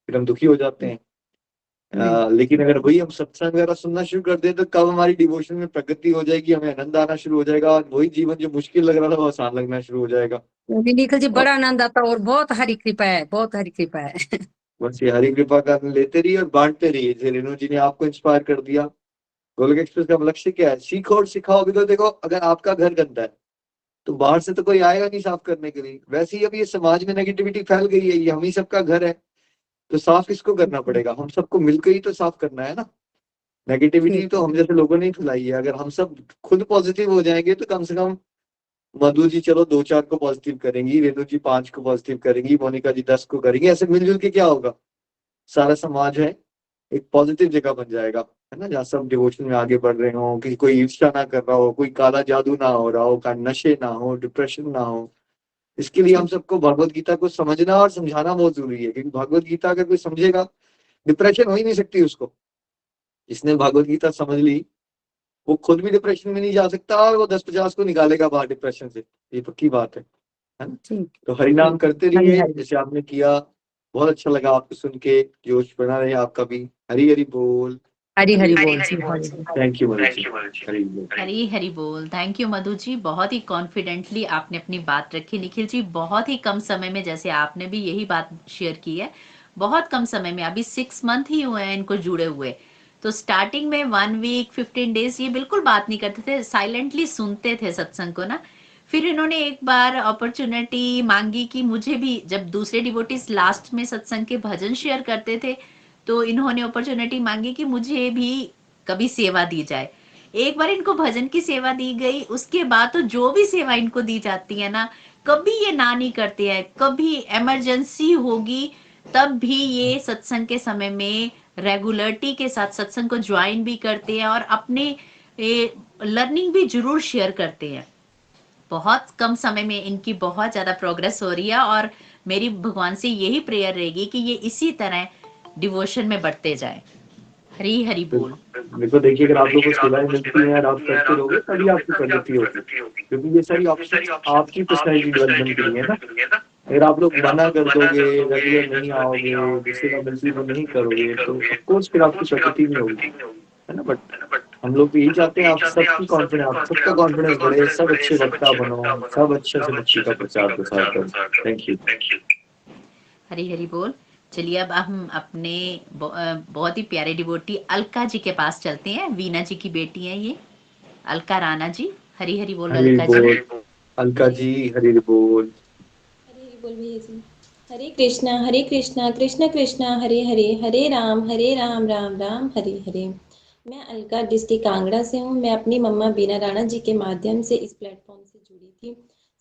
फिर हम दुखी हो जाते हैं। लेकिन अगर वही हम सत्संग वगैरह सुनना शुरू कर दें, तो कब हमारी डिवोशन में प्रगति हो जाएगी, हमें आनंद आना शुरू हो जाएगा, और वही जीवन जो मुश्किल लग रहा था वो आसान लगना शुरू हो जाएगा। निखिल जी, और बड़ा आनंद आता और बहुत हरी कृपा है, बहुत हरी कृपा है। बस ये हरि कृपा का लेते रहिए और बांटते रहिए। जैसे रेणु जी ने आपको इंस्पायर कर दिया। गोलक एक्सप्रेस का लक्ष्य क्या है? सीखो और सिखाओ। भी तो देखो, अगर आपका घर गंदा है तो बाहर से तो कोई आएगा नहीं साफ करने के लिए। वैसे ही अब ये समाज में नेगेटिविटी फैल गई है, ये हम ही सबका घर है, तो साफ किसको करना पड़ेगा? हम सबको मिलकर ही तो साफ करना है ना। नेगेटिविटी ठीक तो है। हम जैसे लोगों ने ही फैलाई है। अगर हम सब खुद पॉजिटिव हो जाएंगे तो कम से कम मधु जी चलो 2-4 को पॉजिटिव करेंगी, रेणु जी 5 को पॉजिटिव करेंगी, मोनिका जी 10 को करेंगी। ऐसे मिलजुल के क्या होगा, सारा समाज है एक पॉजिटिव जगह बन जाएगा, है ना, जहाँ सब डिवोशन में आगे बढ़ रहे हो, कि कोई ईर्ष्या ना कर रहा हो, कोई काला जादू ना हो रहा हो, का नशे ना हो, डिप्रेशन ना हो। इसके लिए हम ठीक। सबको भगवत गीता को समझना और समझाना बहुत जरूरी है, क्योंकि भगवत गीता अगर कोई समझेगा, डिप्रेशन हो ही नहीं सकती उसको। जिसने भगवत गीता समझ ली वो खुद भी डिप्रेशन में नहीं जा सकता, और वो 10-50 को निकालेगा बाहर डिप्रेशन से, ये पक्की बात है ना। ठीक। तो हरिनाम करते हरी रहिए हरी। जैसे आपने किया। बहुत अच्छा लगा आपको सुन के, जोश बना रहे आपका भी। हरी हरी बोल। हरी हरी हरी हरी बोल जी, बोल। हरी हरी। थैंक यू मधु जी, हरी बोल। हरी हरी बोल। थैंक यू मधु जी, बहुत ही कॉन्फिडेंटली आपने अपनी बात रखी। निखिल जी, बहुत ही कम समय में, जैसे आपने भी यही बात शेयर की है, बहुत कम समय में, अभी 6 मंथ ही हुए हैं इनको जुड़े हुए। तो स्टार्टिंग में 1 वीक 15 डेज ये बिल्कुल बात नहीं करते थे, साइलेंटली सुनते थे सत्संग को ना। फिर इन्होंने एक बार अपॉर्चुनिटी मांगी कि मुझे भी, जब दूसरे डिवोटीज लास्ट में सत्संग के भजन शेयर करते थे, तो इन्होंने अपॉर्चुनिटी मांगी कि मुझे भी कभी सेवा दी जाए। एक बार इनको भजन की सेवा दी गई, उसके बाद तो जो भी सेवा इनको दी जाती है ना, कभी ये ना नहीं करते हैं। कभी इमरजेंसी होगी तब भी ये सत्संग के समय में रेगुलरिटी के साथ सत्संग को ज्वाइन भी करते हैं, और अपने लर्निंग भी जरूर शेयर करते हैं। बहुत कम समय में इनकी बहुत ज्यादा प्रोग्रेस हो रही है, और मेरी भगवान से यही प्रेयर रहेगी कि ये इसी तरह डिवोशन में बढ़ते जाए। हरी हरी बोल। देखो देखिए, अगर आप लोगों को सेवाएं मिलती हैं और आप करते रहोगे तभी आपकी प्रगति होगी, क्योंकि ये सारी ऑप्शंस आपकी पर्सनैलिटी डेवलपमेंट के लिए है ना। अगर आप लोग मना कर दोगे, रेगुलर नहीं आओगे, सेवा मिलती तो नहीं करोगे, तो ऑफकोर्स फिर आपकी प्रगति नहीं होगी, है ना। बट हम लोग तो यही चाहते हैं आप सबकी कॉन्फिडेंस, आप सबका कॉन्फिडेंस बढ़े, सब अच्छे वक्ता बनो, सब अच्छे से भक्ति का प्रचार प्रसार करो। Thank you. हरी हरी बोल। चलिए अब हम अपने बहुत ही प्यारे डिवोटी अलका जी के पास चलते हैं। वीना जी की बेटी है ये, अलका राणा जी। हरी हरी बोल हरी अलका जी। बोल अलका जी, हरी बोल। हरे हरे बोल भैया जी। हरे कृष्णा कृष्ण कृष्णा हरे हरे, हरे राम राम राम हरे हरे। मैं अलका डिस्ट्रिक्ट कांगड़ा से हूँ। मैं अपनी मम्मा बीना राणा जी के माध्यम से इस प्लेटफॉर्म से जुड़ी थी।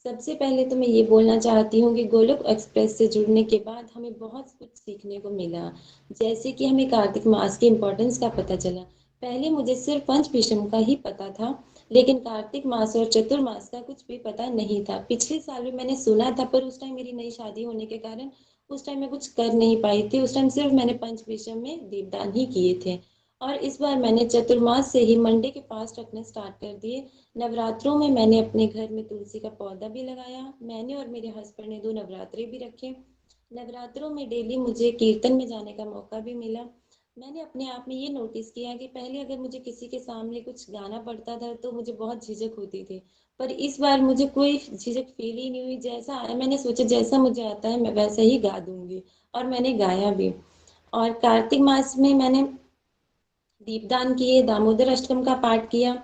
सबसे पहले तो मैं ये बोलना चाहती हूँ कि गोलोक एक्सप्रेस से जुड़ने के बाद हमें बहुत कुछ सीखने को मिला। जैसे कि हमें कार्तिक मास के इम्पोर्टेंस का पता चला। पहले मुझे सिर्फ पंचविषम का ही पता था, लेकिन कार्तिक मास और चतुर्मास का कुछ भी पता नहीं था। पिछले साल भी मैंने सुना था, पर उस टाइम मेरी नई शादी होने के कारण उस टाइम मैं कुछ कर नहीं पाई थी। उस टाइम सिर्फ मैंने पंचविषम में दीपदान ही किए थे। और इस बार मैंने चतुर्मास से ही मंडे के पास रखने स्टार्ट कर दिए। नवरात्रों में मैंने अपने घर में तुलसी का पौधा भी लगाया। मैंने और मेरे हस्बैंड ने 2 नवरात्रे भी रखे। नवरात्रों में डेली मुझे कीर्तन में जाने का मौका भी मिला। मैंने अपने आप में ये नोटिस किया कि पहले अगर मुझे किसी के सामने कुछ गाना पड़ता था तो मुझे बहुत झिझक होती थी, पर इस बार मुझे कोई झिझक फील ही नहीं हुई। जैसा आया मैंने सोचा जैसा मुझे आता है मैं वैसा ही गा दूंगी, और मैंने गाया भी। और कार्तिक मास में मैंने दीपदान किए, दामोदर अष्टकम का पाठ किया।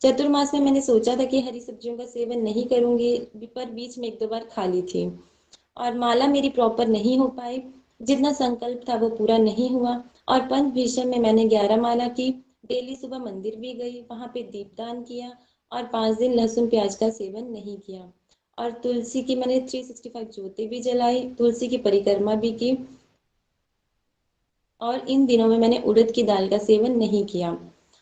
चतुर्मास में मैंने सोचा था कि हरी सब्जियों का सेवन नहीं करूंगी, पर बीच में 1-2 बार खा ली थी। और माला मेरी प्रॉपर नहीं हो पाई, जितना संकल्प था वो पूरा नहीं हुआ। और पंचभीषण में मैंने 11 माला की। डेली सुबह मंदिर भी गई, वहां पे दीपदान किया, और 5 दिन लहसुन प्याज का सेवन नहीं किया। और तुलसी की मैंने 365 ज्योति भी जलाई, तुलसी की परिक्रमा भी की। और इन दिनों में मैंने उड़द की दाल का सेवन नहीं किया।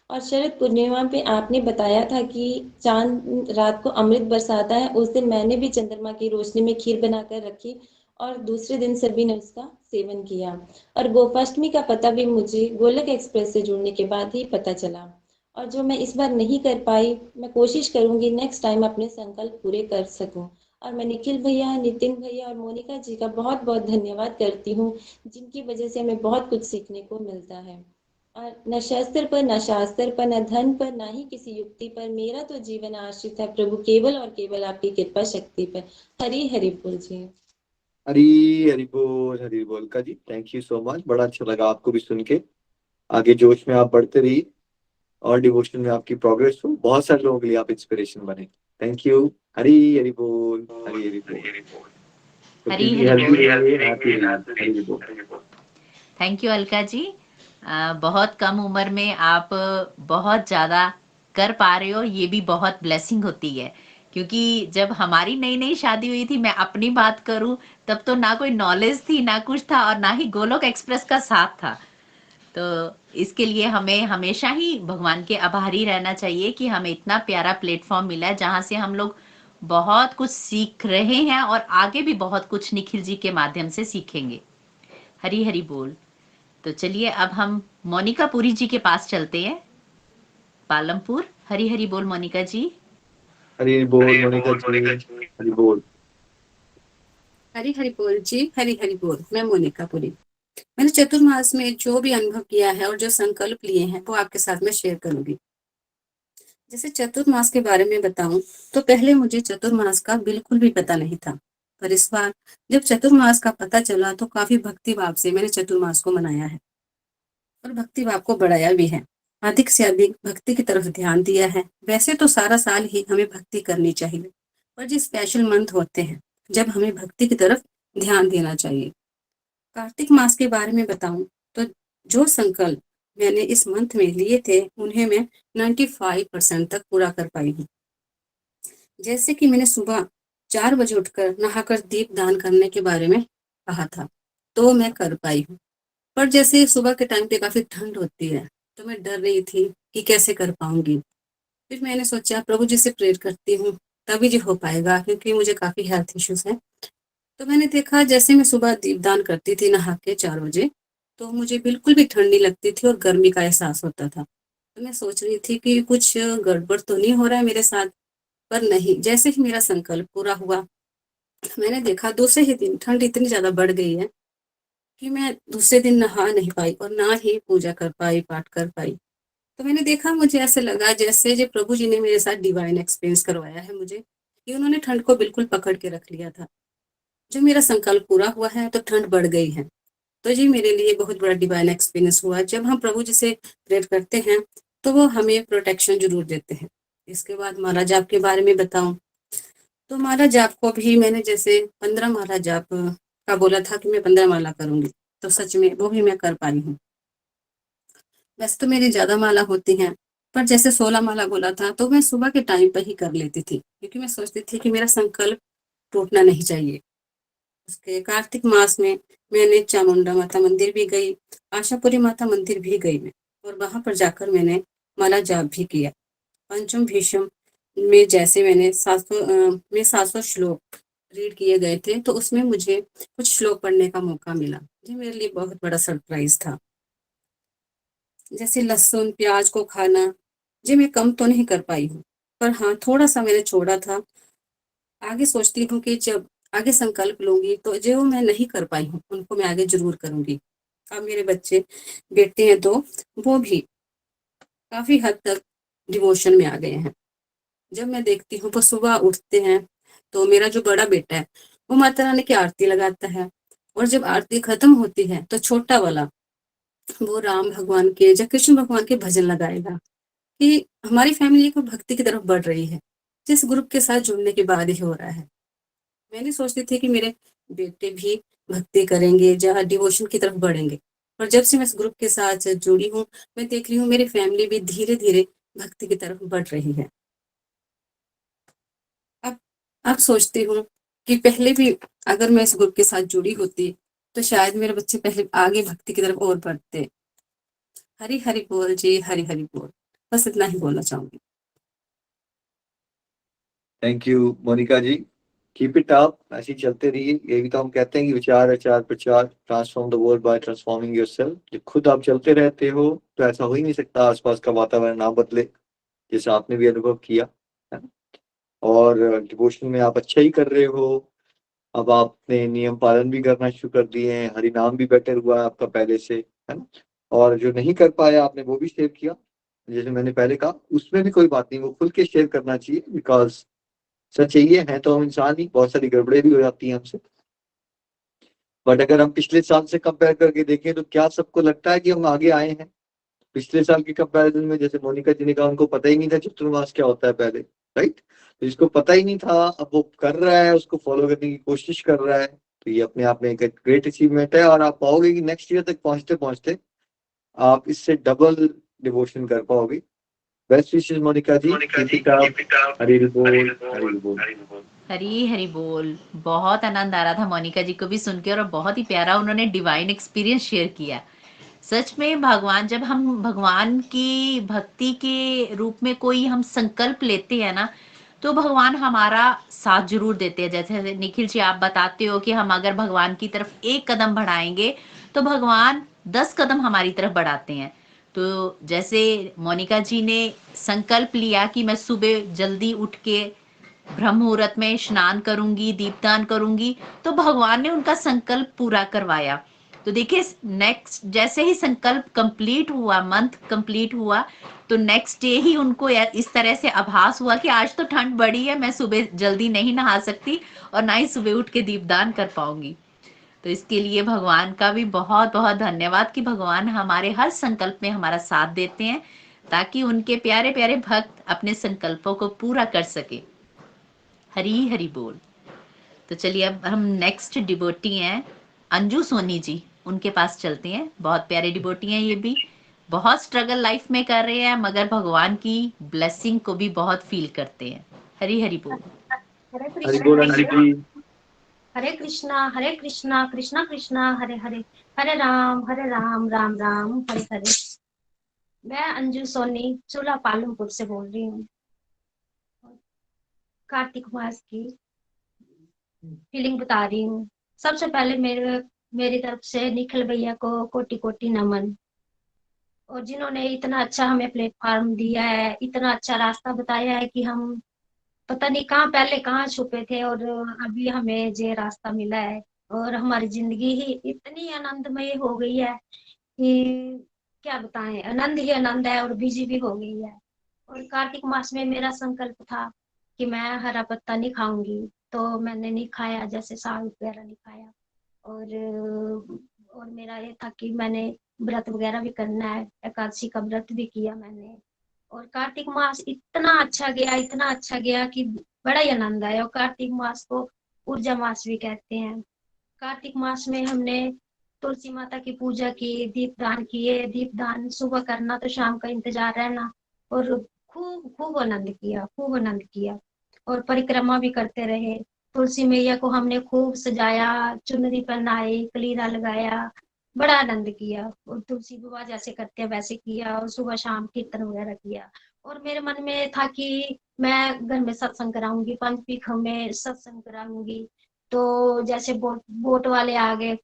और शरद पूर्णिमा पे आपने बताया था कि चांद रात को अमृत बरसाता है, उस दिन मैंने भी चंद्रमा की रोशनी में खीर बनाकर रखी, और दूसरे दिन सभी ने उसका सेवन किया। और गोपाष्टमी का पता भी मुझे गोलक एक्सप्रेस से जुड़ने के बाद ही पता चला। और जो मैं इस बार नहीं कर पाई, मैं कोशिश करूंगी नेक्स्ट टाइम अपने संकल्प पूरे कर सकूं। और मैं निखिल भैया, नितिन भैया और मोनिका जी का बहुत बहुत धन्यवाद करती हूँ, जिनकी वजह से हमें बहुत कुछ सीखने को मिलता है। और न शस्त्र पर, न शास्त्र पर, न धन पर, न ही किसी युक्ति पर, मेरा तो जीवन आश्रित है प्रभु केवल और केवल आपकी कृपा शक्ति पर। हरी हरि बोल जी। हरी हरी बोल का जी, थैंक यू सो मच। बड़ा अच्छा लगा आपको भी सुन के। आगे जोश में आप बढ़ते रहिए और डिवोशन में आपकी प्रोग्रेस हो। बहुत सारे लोगों के लिए आप इंस्पिरेशन बने। Thank you. हरी बोल, हरी बोल। तो हरी प्लीज हरि हेल्दी बोल। रहिए, हैप्पी रहिए। हरी बोल। Thank you Alka ji. बहुत कम उम्र में आप बहुत ज़्यादा कर पा रहे हो, ये भी बहुत ब्लेसिंग होती है। क्योंकि जब हमारी नई नई शादी हुई थी, मैं अपनी बात करूं, तब तो ना कोई नॉलेज थी, ना कुछ था, और ना ही गोलोक एक्सप्रेस का साथ था। तो इसके लिए हमें हमेशा ही भगवान के आभारी रहना चाहिए कि हमें इतना प्यारा प्लेटफॉर्म मिला है, जहाँ से हम लोग बहुत कुछ सीख रहे हैं, और आगे भी बहुत कुछ निखिल जी के माध्यम से सीखेंगे। हरी हरी बोल। तो चलिए अब हम मोनिका पुरी जी के पास चलते हैं, पालमपुर। हरी हरी बोल मोनिका जी। हरी बोल मोनिका जी, हरी बोल। हरी हरी बोल जी, हरी हरी बोल। मैं मोनिका पुरी। मैंने चतुर्मास में जो भी अनुभव किया है और जो संकल्प लिए हैं वो आपके साथ में शेयर करूंगी। जैसे चतुर्मास के बारे में बताऊं तो पहले मुझे चतुर्मास का बिल्कुल भी पता नहीं था, पर इस बार जब चतुर्मास का पता चला तो काफी भक्ति भाव से मैंने चतुर्मास को मनाया है और भक्ति भाव को बढ़ाया भी है। अधिक से अधिक भक्ति की तरफ ध्यान दिया है। वैसे तो सारा साल ही हमें भक्ति करनी चाहिए, पर जो स्पेशल मंथ होते हैं जब हमें भक्ति की तरफ ध्यान देना चाहिए। कार्तिक मास के बारे में बताऊं तो जो संकल्प मैंने इस मंथ में लिए थे उन्हें मैं 95% तक पूरा कर पाई हूँ। जैसे कि मैंने सुबह 4 बजे उठकर नहाकर दीप दान करने के बारे में कहा था, तो मैं कर पाई हूँ। पर जैसे सुबह के टाइम पे काफी ठंड होती है, तो मैं डर रही थी कि कैसे कर पाऊंगी। फिर मैंने सोचा प्रभु जी से प्रेयर करती हूँ, तभी जो हो पाएगा, क्योंकि मुझे काफी हेल्थ इश्यूज है। तो मैंने देखा जैसे मैं सुबह दीपदान करती थी नहा के 4 बजे, तो मुझे बिल्कुल भी ठंड नहीं लगती थी और गर्मी का एहसास होता था। तो मैं सोच रही थी कि कुछ गड़बड़ तो नहीं हो रहा है मेरे साथ, पर नहीं। जैसे ही मेरा संकल्प पूरा हुआ, मैंने देखा दूसरे ही दिन ठंड इतनी ज्यादा बढ़ गई है कि मैं दूसरे दिन नहा नहीं पाई और ना ही पूजा कर पाई, पाठ कर पाई। तो मैंने देखा, मुझे ऐसे लगा जैसे जो प्रभु जी ने मेरे साथ डिवाइन एक्सपीरियंस करवाया है मुझे, कि उन्होंने ठंड को बिल्कुल पकड़ के रख लिया था। जो मेरा संकल्प पूरा हुआ है तो ठंड बढ़ गई है। तो ये मेरे लिए बहुत बड़ा डिवाइन एक्सपीरियंस हुआ। जब हम प्रभु जी से प्रेयर करते हैं तो वो हमें प्रोटेक्शन जरूर देते हैं। इसके बाद माला जाप के बारे में बताऊं तो माला जाप को भी मैंने जैसे 15 माला जाप का बोला था कि मैं 15 माला करूंगी, तो सच में वो भी मैं कर पाई हूँ। वैसे तो मेरी ज्यादा माला होती हैं, पर जैसे 16 माला बोला था तो मैं सुबह के टाइम पर ही कर लेती थी, क्योंकि मैं सोचती थी कि मेरा संकल्प टूटना नहीं चाहिए। उसके कार्तिक मास में मैंने चामुंडा माता मंदिर भी गई, आशापुरी माता मंदिर भी गई मैं, और वहां पर जाकर मैंने माला जाप भी किया। पंचम भीष्म में जैसे मैंने 700 श्लोक रीड किए गए थे, तो उसमें मुझे कुछ श्लोक पढ़ने का मौका मिला, जो मेरे लिए बहुत बड़ा सरप्राइज था। जैसे लहसुन प्याज को खाना, जी मैं कम तो नहीं कर पाई हूँ, पर हाँ थोड़ा सा मैंने छोड़ा था। आगे सोचती हूँ कि जब आगे संकल्प लूंगी तो जो मैं नहीं कर पाई हूँ उनको मैं आगे जरूर करूंगी। अब मेरे बच्चे बेटे हैं तो वो भी काफी हद तक डिवोशन में आ गए हैं। जब मैं देखती हूँ वो सुबह उठते हैं तो मेरा जो बड़ा बेटा है वो माता रानी की आरती लगाता है, और जब आरती खत्म होती है तो छोटा वाला वो राम भगवान के या कृष्ण भगवान के भजन लगाएगा, कि हमारी फैमिली को भक्ति की तरफ बढ़ रही है, जिस ग्रुप के साथ जुड़ने के बाद ही हो रहा है। मैंने सोचती थी कि मेरे बेटे भी भक्ति करेंगे या डिवोशन की तरफ बढ़ेंगे, पर जब से मैं इस ग्रुप के साथ जुड़ी हूँ मैं देख रही हूँ मेरी फैमिली भी धीरे धीरे भक्ति की तरफ बढ़ रही है। अब सोचती हूँ कि पहले भी अगर मैं इस ग्रुप के साथ जुड़ी होती तो शायद मेरे बच्चे पहले आगे भक्ति की तरफ और बढ़ते। हरी हरी बोल जी, हरी हरी बोल। बस इतना ही बोलना चाहूंगी। Thank you Monika ji, keep it up, ऐसे ही चलते रहिए। यही तो हम कहते हैं कि विचार आचार प्रचार, transform the world by transforming yourself. जब खुद आप चलते रहते हो तो ऐसा हो ही नहीं सकता आसपास का वातावरण ना बदले, जैसे आपने भी अनुभव किया है ना। और डिवोशन में आप अच्छा ही कर रहे हो। अब आपने नियम पालन भी करना शुरू कर दिए हैं, हरि नाम भी बेटर हुआ है आपका पहले से, है ना। और जो नहीं कर पाया आपने वो भी शेयर किया, जैसे मैंने पहले कहा, उसमें भी कोई बात नहीं, वो खुल के शेयर करना चाहिए, बिकॉज सच यही है तो हम इंसान ही, बहुत सारी गड़बड़े भी हो जाती हैं हमसे। बट अगर हम पिछले साल से कंपेयर करके देखें तो क्या सबको लगता है कि हम आगे आए हैं पिछले साल के कंपैरिजन में? जैसे मोनिका जी ने कहा उनको पता ही नहीं था चतुर्मास क्या होता है पहले, राइट। तो जिसको पता ही नहीं था अब वो कर रहा है, उसको फॉलो करने की कोशिश कर रहा है, तो ये अपने आप में एक ग्रेट अचीवमेंट है। और आप पाओगे कि नेक्स्ट ईयर तक पहुंचते पहुंचते आप इससे डबल डिवोशन कर पाओगे। बेस्ट विशेस मोनिका जी, हरी बोल, हरी बोल। हरी हरी बोल। बहुत आनंद आ रहा था मोनिका जी को भी सुन के, और बहुत ही प्यारा उन्होंने डिवाइन एक्सपीरियंस शेयर किया। सच में भगवान, जब हम भगवान की भक्ति के रूप में कोई हम संकल्प लेते हैं ना, तो भगवान हमारा साथ जरूर देते हैं। जैसे निखिल जी आप बताते हो कि हम अगर भगवान की तरफ एक कदम बढ़ाएंगे तो भगवान 10 कदम हमारी तरफ बढ़ाते हैं। तो जैसे मोनिका जी ने संकल्प लिया कि मैं सुबह जल्दी उठ के ब्रह्म मुहूर्त में स्नान करूंगी, दीपदान करूंगी, तो भगवान ने उनका संकल्प पूरा करवाया। तो देखिए नेक्स्ट जैसे ही संकल्प कंप्लीट हुआ, मंथ कंप्लीट हुआ, तो नेक्स्ट डे ही उनको इस तरह से आभास हुआ कि आज तो ठंड बढ़ी है, मैं सुबह जल्दी नहीं नहा सकती और ना ही सुबह उठ के दीपदान कर पाऊंगी। तो इसके लिए भगवान का भी बहुत बहुत धन्यवाद कि भगवान हमारे हर संकल्प में हमारा साथ देते हैं, ताकि उनके प्यारे प्यारे भक्त अपने संकल्पों को पूरा कर सके। हरी हरी बोल। तो चलिए अब हम नेक्स्ट डिवोटी हैं अंजू सोनी जी, उनके पास चलते हैं। बहुत प्यारे डिवोटी हैं, ये भी बहुत स्ट्रगल लाइफ में कर रहे हैं, मगर भगवान की ब्लेसिंग को भी बहुत फील करते हैं। हरी हरी बोल। हरे हरी बोल अंजू जी। कृष्णा कृष्णा कृष्णा हरे हरे, हरे राम राम राम हरे हरे। मैं अंजू सोनी चूल्हा पालमपुर से बोल रही हूँ। कार्तिक मास की फीलिंग बता रही हूँ। सबसे पहले मेरी तरफ से निखिल भैया को कोटि कोटि नमन, और जिन्होंने इतना अच्छा हमें प्लेटफॉर्म दिया है, इतना अच्छा रास्ता बताया है कि हम पता नहीं कहाँ पहले कहाँ छुपे थे, और अभी हमें ये रास्ता मिला है, और हमारी जिंदगी ही इतनी आनंदमय हो गई है कि क्या बताएं, आनंद ही आनंद है, और बिजी भी हो गई है। और कार्तिक मास में मेरा संकल्प था कि मैं हरा पत्ता नहीं खाऊंगी, तो मैंने नहीं खाया, जैसे साग वगैरह नहीं खाया। और मेरा ये था कि मैंने व्रत वगैरह भी करना है, एकादशी का व्रत भी किया मैंने। और कार्तिक मास इतना अच्छा गया कि बड़ा ही आनंद आया। और कार्तिक मास को ऊर्जा मास भी कहते हैं। कार्तिक मास में हमने तुलसी माता की पूजा की, दीपदान किए। दीपदान सुबह करना तो शाम का इंतजार रहना, और खूब खूब आनंद किया, खूब आनंद किया। और परिक्रमा भी करते रहे। तुलसी मैया को हमने खूब सजाया, चुनरी पहनाई, कलीरा लगाया, बड़ा आनंद किया। और तुलसी विवाह जैसे करते हैं वैसे किया, और सुबह शाम कीर्तन वगैरह किया। और मेरे मन में था कि मैं घर में सत्संग कराऊंगी, पंचपीठों में सत्संग कराऊंगी। तो जैसे बोट वाले आ गए,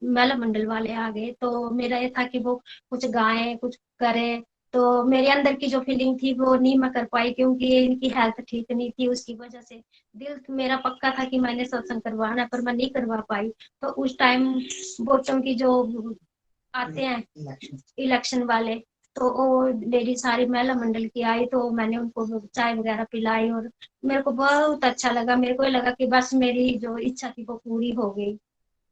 मेला मंडल वाले आ गए, तो मेरा ये था कि वो कुछ गाएं, कुछ करें। तो मेरे अंदर की जो फीलिंग थी वो नहीं मैं कर पाई, क्योंकि इनकी हेल्थ ठीक नहीं थी, उसकी वजह से दिल मेरा पक्का था कि मैंने सत्संग करवाना है, पर मैं नहीं करवा पाई। तो उस टाइम बोटों की जो आते हैं इलेक्शन वाले, तो वो लेडी सारी महिला मंडल की आई, तो मैंने उनको चाय वगैरह पिलाई, और मेरे को बहुत अच्छा लगा। मेरे को ये लगा कि बस मेरी जो इच्छा थी वो पूरी हो गई।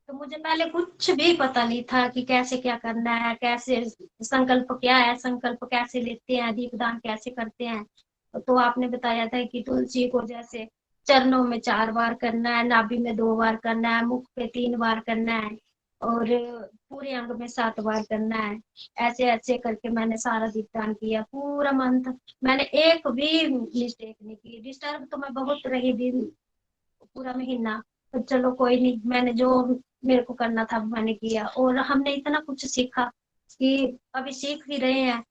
तो मुझे पहले कुछ भी पता नहीं था कि कैसे क्या करना है, कैसे संकल्प क्या है, संकल्प कैसे लेते हैं, दीपदान कैसे करते हैं। तो आपने बताया था कि तुलसी को जैसे चरणों में 4 बार करना है, नाभि में 2 बार करना है, मुख पे 3 बार करना है, और पूरे अंग में 7 बार करना है। ऐसे ऐसे करके मैंने सारा दीपदान किया पूरा मंथ। मैंने एक भी मिस्टेक नहीं की। डिस्टर्ब तो मैं बहुत रही दिन, पूरा महीना। तो चलो कोई नहीं, मैंने जो मेरे को करना था मैंने किया। और हमने इतना कुछ सीखा कि अभी सीख ही रहे हैं,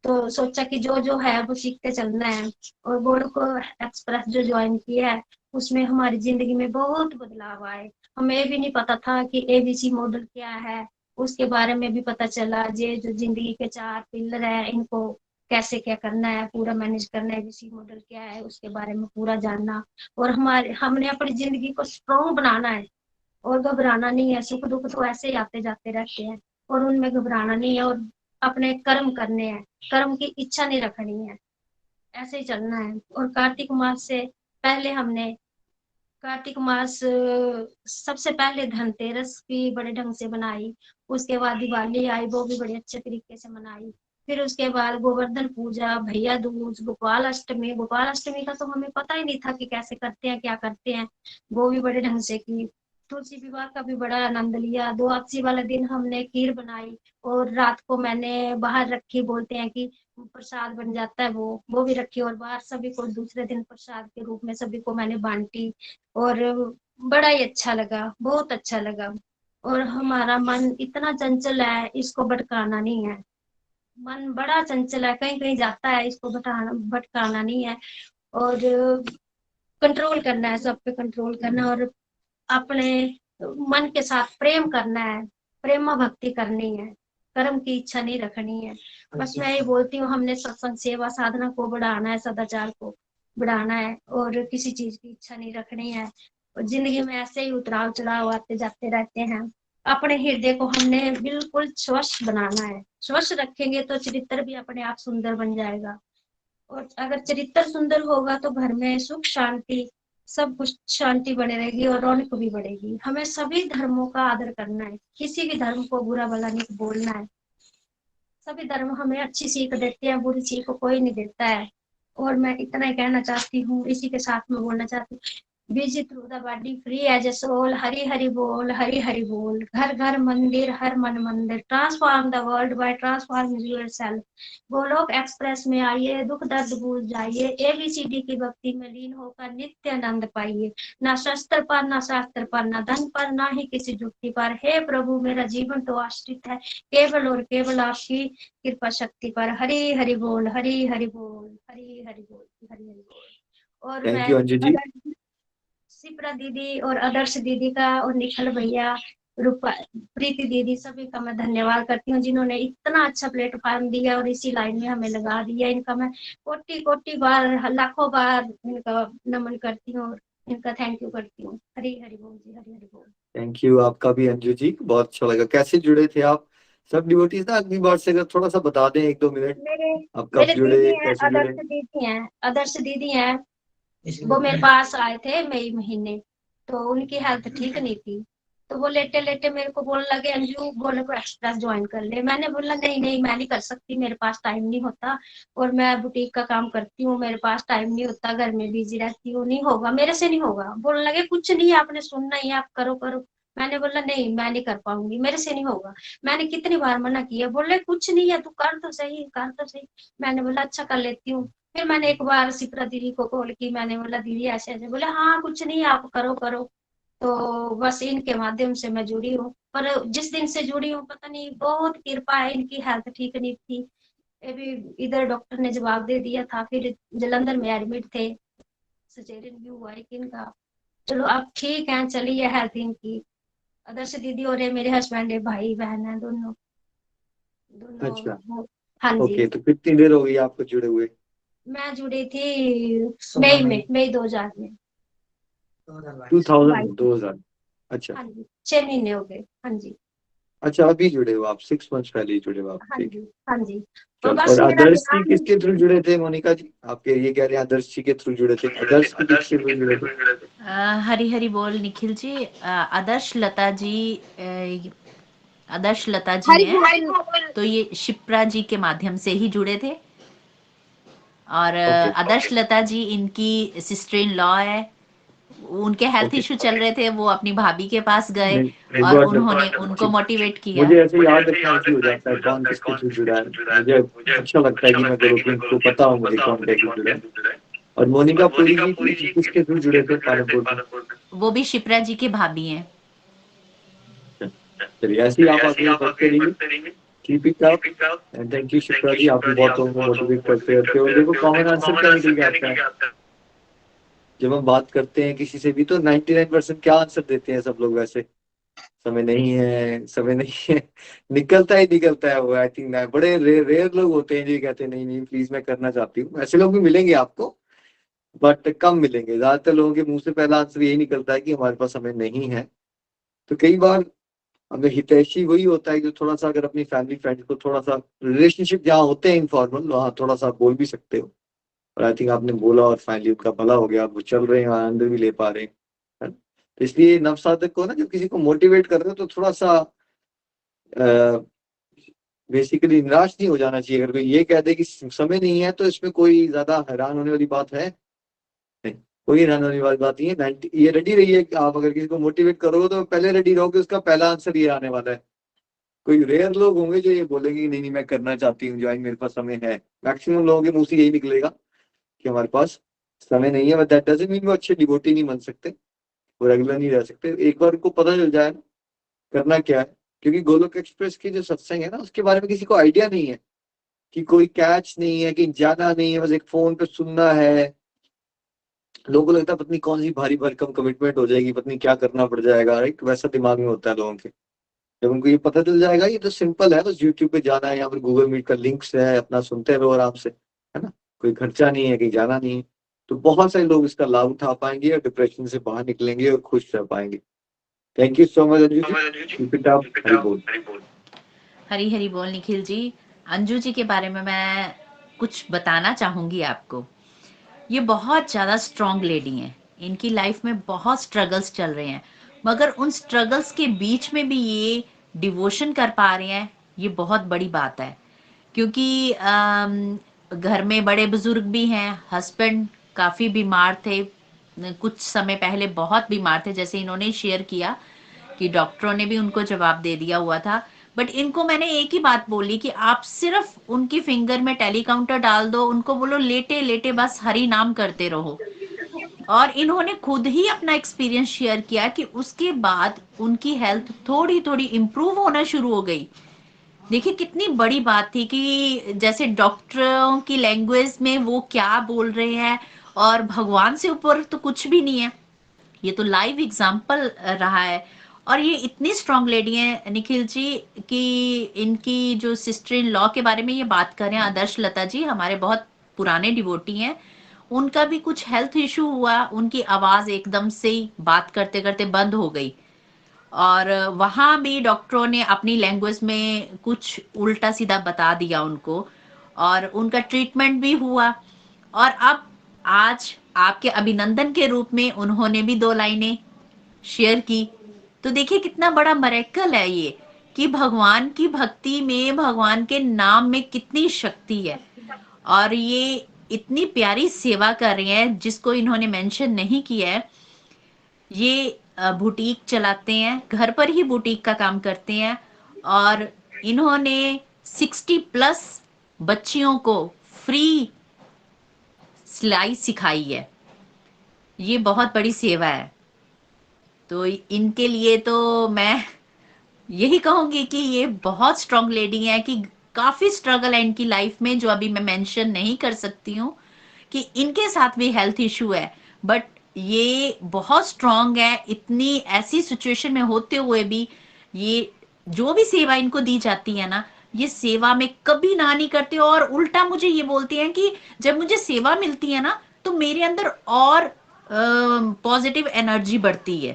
तो सोचा कि जो जो है वो सीखते चलना है। और गोल्ड को एक्सप्रेस जो ज्वाइन किया है, उसमें हमारी जिंदगी में बहुत बदलाव आए। हमें भी नहीं पता था कि एबीसी मॉडल क्या है, उसके बारे में भी पता चला। ये जो जिंदगी के 4 पिलर है, इनको कैसे क्या करना है, पूरा मैनेज करना है। एबीसी मॉडल क्या है उसके बारे में पूरा जानना। और हमने अपनी जिंदगी को स्ट्रॉन्ग बनाना है, और घबराना नहीं है। सुख दुख तो ऐसे ही आते जाते रहते हैं, और उनमें घबराना नहीं है। और अपने कर्म करने हैं, कर्म की इच्छा नहीं रखनी है, ऐसे ही चलना है। और कार्तिक मास से पहले हमने कार्तिक मास सबसे पहले धनतेरस भी बड़े ढंग से मनाई। उसके बाद दिवाली आई, वो भी बड़े अच्छे तरीके से मनाई। फिर उसके बाद गोवर्धन पूजा, भैया दूज, गोपाल अष्टमी। गोपाल अष्टमी का तो हमें पता ही नहीं था कि कैसे करते हैं, क्या करते हैं। वो भी बड़े ढंग से की। तुलसी विवाह का भी बड़ा आनंद लिया। द्वादशी वाले दिन हमने खीर बनाई, और रात को मैंने बाहर रखी, बोलते हैं कि प्रसाद बन जाता है, वो भी रखी। और बाहर सभी को दूसरे दिन प्रसाद के रूप में सभी को मैंने बांटी। और बड़ा ही अच्छा लगा, बहुत अच्छा लगा। और हमारा मन इतना चंचल है, इसको भटकाना नहीं है। मन बड़ा चंचल है, कहीं कहीं जाता है, इसको भटकाना नहीं है। और कंट्रोल करना है, सब पे कंट्रोल करना है। और अपने मन के साथ प्रेम करना है, प्रेमा भक्ति करनी है, कर्म की इच्छा नहीं रखनी है। बस मैं ये बोलती हूँ, हमने सत्संग सेवा साधना को बढ़ाना है, सदाचार को बढ़ाना है, और किसी चीज की इच्छा नहीं रखनी है। और जिंदगी में ऐसे ही उतराव चढ़ाव आते जाते रहते हैं। अपने हृदय को हमने बिल्कुल स्वच्छ बनाना है। स्वच्छ रखेंगे तो चरित्र भी अपने आप सुंदर बन जाएगा। और अगर चरित्र सुंदर होगा तो घर में सुख शांति, सब कुछ शांति बने रहेगी, और रौनक भी बढ़ेगी। हमें सभी धर्मों का आदर करना है, किसी भी धर्म को बुरा भला नहीं बोलना है। सभी धर्म हमें अच्छी सीख देते हैं, बुरी सीख कोई नहीं देता है। और मैं इतना ही कहना चाहती हूँ, इसी के साथ में बोलना चाहती हूँ, busy through the body free as a soul. Hari Hari बोल, हरि हरि बोल। घर घर मंदिर, हर मन मंदिर। Transform the world by transforming yourself. Golok express में आइए, दुख दर्द भूल जाइए, एबीसीडी की भक्ति में लीन होकर नित्य आनंद पाइए। ना शस्त्र पर, ना शास्त्र पर, ना धन पर, ना ही किसी जुक्ति पर। हे प्रभु, मेरा जीवन तो आश्रित है केवल और केवल आपकी कृपा शक्ति पर। हरि हरि बोल, हरि हरि बोल, हरि हरि बोल, हरि हरि बोल। और थैंक मैं यू अंजू जी। शिप्रा दीदी और आदर्श दीदी का, और निखिल भैया, रूपा, प्रीति दीदी, सभी का मैं धन्यवाद करती हूँ, जिन्होंने इतना अच्छा प्लेटफॉर्म दिया और इसी लाइन में हमें लगा दिया। इनका मैं कोटि कोटि बार, लाखों बार इनका नमन करती हूँ, और इनका थैंक यू करती हूँ। हरि हरि बोल जी, हरि हरि बोल। थैंक यू आपका भी अंजू जी, बहुत अच्छा लगा। कैसे जुड़े थे आप सब डिवोटीज ना? अगली बार से अगर थोड़ा सा बता दें, 1-2 मिनट, मेरे आप कब मेरे जुड़े, दीदी हैं, कैसे जुड़े? आदर्श दीदी हैं। वो मेरे पास आए थे मई महीने, तो उनकी हेल्थ ठीक नहीं थी। तो वो लेटे लेटे मेरे को बोलने लगे, अंजू गोलोक एक्सप्रेस ज्वाइन कर ले। मैंने बोला नहीं नहीं, मैं नहीं कर सकती, मेरे पास टाइम नहीं होता, और मैं बुटीक का काम करती हूँ, मेरे पास टाइम नहीं होता, घर में बिजी रहती हूँ, नहीं होगा मेरे से, नहीं होगा। बोलने लगे कुछ नहीं, आपने सुनना ही है, आप करो करो। मैंने बोला नहीं, मैं नहीं कर पाऊंगी, मेरे से नहीं होगा। मैंने कितनी बार मना किया, बोले कुछ नहीं है, तू कर तो सही, कर तो सही। मैंने बोला अच्छा कर लेती हूँ। फिर मैंने एक बार सिप्रा दीदी को कॉल की, मैंने बोला दीदी ऐसे ऐसे, बोले हाँ कुछ नहीं, आप करो करो। तो बस इनके माध्यम से मैं जुड़ी हूँ, पर जिस दिन से जुड़ी हूँ पता नहीं बहुत कृपा है, इनकी हेल्थ ठीक नहीं थी। अभी इधर डॉक्टर ने जवाब दे दिया था, फिर जलंधर में एडमिट थे, सिजेरियन भी हुआ एक इनका। चलो अब ठीक है, चलिए हेल्थ इनकी। आदर्श दीदी और ये मेरे हस्बैंड है, भाई बहन है दोनों दोनों अच्छा, हाँ जी। ओके। तो कितनी देर हो गई आपको जुड़े हुए? मैं जुड़ी थी मई में, मई 2000 में। 2000। अच्छा हाँ जी, 6 महीने हो गए। हाँ जी, अच्छा, अभी जुड़े हो आप, 6 मंथ्स पहले ही जुड़े हो आप, हाँ ठीक है। जी, हाँ जी। और चलो, बस और मेरा आदर्श जी ध्यान, किसके थ्रू जुड़े थे मोनिका जी? आपके ये कह रहे हैं आदर्श जी के थ्रू जुड़े थे, आदर्श जी किसके थ्रू जुड़े थे? हरी हरी बोल निखिल जी। आदर्श लता जी, आदर्श लता जी हरि हैं, बोल। तो ये शिप्रा जी के माध्यम से ही जुड़े थे। और ओके आदर्श लता जी इनकी सिस्टर इन लॉ है। उनके हेल्थ ओके। इशू चल रहे थे, वो अपनी भाभी के पास गए नहीं, एक और बार उन्होंने उनको ठीक, मोटिवेट किया। मुझे ऐसे याद रखना इजी हो जाता है कौन किसके थ्रू जुड़ा है। मुझे अच्छा लगता है कि मैं ग्रुपिंग को पता हो मुझे कौन कैसे जुड़ा है। और मोनिका पुरी जी किसके थ्रू जुड़े थे पालमपुर में? वो भी शिप्रा जी के भाभी हैं। चलिए, ऐसे ही आप आगे बढ़ते रहिए, keep it up and thank you Shipra ji, आप भी बहुत लोगों को मोटिवेट करते रहते हो। और देखो कॉमन आंसर क्या निकल के आता है जब हम बात करते हैं किसी से भी, तो 99% क्या आंसर देते हैं सब लोग वैसे? समय नहीं है, समय नहीं है। निकलता ही निकलता है वो। आई थिंक बड़े रेयर लोग होते हैं जो कहते हैं नहीं नहीं प्लीज मैं करना चाहती हूँ। ऐसे लोग भी मिलेंगे आपको, बट कम मिलेंगे। ज्यादातर लोगों के मुंह से पहला आंसर यही निकलता है कि हमारे पास समय नहीं है। तो कई बार हमें हितैषी वही होता है जो थोड़ा सा, अगर अपनी फैमिली फ्रेंड्स को थोड़ा सा, रिलेशनशिप जहाँ होते हैं इनफॉर्मल, वहाँ थोड़ा सा बोल भी सकते हो। और आई थिंक आपने बोला और फाइनली उनका भला हो गया, वो चल रहे हैं, आनंद भी ले पा रहे हैं, है ना? तो इसलिए नवसाधक को ना, जब किसी को मोटिवेट कर रहे हो तो थोड़ा सा बेसिकली निराश नहीं हो जाना चाहिए। अगर कोई ये कह दे कि समय नहीं है, तो इसमें कोई ज्यादा हैरान होने वाली बात है नहीं, कोई हैरान होने वाली बात नहीं है। 90 ये रेडी रहिए कि आप अगर किसी को मोटिवेट करोगे तो पहले रेडी रहोगे, उसका पहला आंसर ये आने वाला है। कोई रेयर लोग होंगे जो ये बोलेंगे नहीं नहीं मैं करना चाहती हूँ ज्वाइन, मेरे पास समय है। मैक्सिमम लोगों के मुंह से यही निकलेगा कि हमारे पास समय नहीं है। बट दैट डजंट मीन वो अच्छे डिवोटी नहीं बन सकते, वो रेगुलर नहीं रह सकते। एक बार उनको पता चल जाए ना करना क्या है, क्योंकि गोलोक एक्सप्रेस की जो सत्संग है ना, उसके बारे में किसी को आइडिया नहीं है, कि कोई कैच नहीं है, कि जाना नहीं है, बस एक फोन पे सुनना है। लोगों को लगता है पत्नी कौन सी भारी भरकम कमिटमेंट हो जाएगी, पत्नी क्या करना पड़ जाएगा, राइट? वैसा दिमाग में होता है लोगों के। जब उनको ये पता चल जाएगा ये तो सिंपल है, बस यूट्यूब पे जाना है, यहाँ पर गूगल मीट का लिंक्स है, अपना सुनते रहो आराम से, है ना? कोई खर्चा नहीं है, कहीं जाना नहीं है। तो बहुत सारे लोग इसका लाभ उठा पाएंगे और डिप्रेशन से बाहर निकलेंगे और खुश रह पाएंगे। Thank you so much Anju ji, keep it up, Hari बोल। हरी हरी बोल निखिल जी। अंजू जी के बारे में मैं कुछ बताना चाहूंगी आपको। ये बहुत ज़्यादा स्ट्रॉन्ग लेडी हैं, इनकी लाइफ में बहुत स्ट्रगल्स चल रहे हैं, मगर उन स्ट्रगल्स के बीच में भी ये डिवोशन कर पा रहे हैं, ये बहुत बड़ी बात है। क्योंकि घर में बड़े बुजुर्ग भी हैं, हस्बैंड काफ़ी बीमार थे, कुछ समय पहले बहुत बीमार थे, जैसे इन्होंने शेयर किया कि डॉक्टरों ने भी उनको जवाब दे दिया हुआ था। बट इनको मैंने एक ही बात बोली कि आप सिर्फ उनकी फिंगर में टेलीकाउंटर डाल दो, उनको बोलो लेटे लेटे बस हरि नाम करते रहो। और इन्होंने खुद ही अपना एक्सपीरियंस शेयर किया कि उसके बाद उनकी हेल्थ थोड़ी थोड़ी इम्प्रूव होना शुरू हो गई। देखिए कितनी बड़ी बात थी कि जैसे डॉक्टरों की लैंग्वेज में वो क्या बोल रहे हैं, और भगवान से ऊपर तो कुछ भी नहीं है। ये तो लाइव एग्जाम्पल रहा है। और ये इतनी स्ट्रांग लेडी है निखिल जी, कि इनकी जो सिस्टर इन लॉ के बारे में ये बात कर रहे हैं, आदर्श लता जी, हमारे बहुत पुराने डिवोटी हैं। उनका भी कुछ हेल्थ इशू हुआ, उनकी आवाज एकदम से ही बात करते करते बंद हो गई, और वहां भी डॉक्टरों ने अपनी लैंग्वेज में कुछ उल्टा सीधा बता दिया उनको, और उनका ट्रीटमेंट भी हुआ। और अब आज आपके अभिनंदन के रूप में उन्होंने भी 2 लाइनें शेयर की। तो देखिए कितना बड़ा मरेकल है ये, कि भगवान की भक्ति में, भगवान के नाम में कितनी शक्ति है। और ये इतनी प्यारी सेवा कर रही हैं, जिसको इन्होंने मेंशन नहीं किया है। ये बुटीक चलाते हैं, घर पर ही बुटीक का काम करते हैं और इन्होंने 60+ बच्चियों को फ्री सिलाई सिखाई है। ये बहुत बड़ी सेवा है। तो इनके लिए तो मैं यही कहूंगी कि ये बहुत स्ट्रांग लेडी है, कि काफी स्ट्रगल है इनकी लाइफ में जो अभी मैं मेंशन नहीं कर सकती हूँ, कि इनके साथ भी हेल्थ इशू है, बट ये बहुत स्ट्रांग है। इतनी ऐसी सिचुएशन में होते हुए भी ये जो भी सेवा इनको दी जाती है ना, ये सेवा में कभी ना नहीं करते और उल्टा मुझे ये बोलती हैं कि जब मुझे सेवा मिलती है ना तो मेरे अंदर और पॉजिटिव एनर्जी बढ़ती है।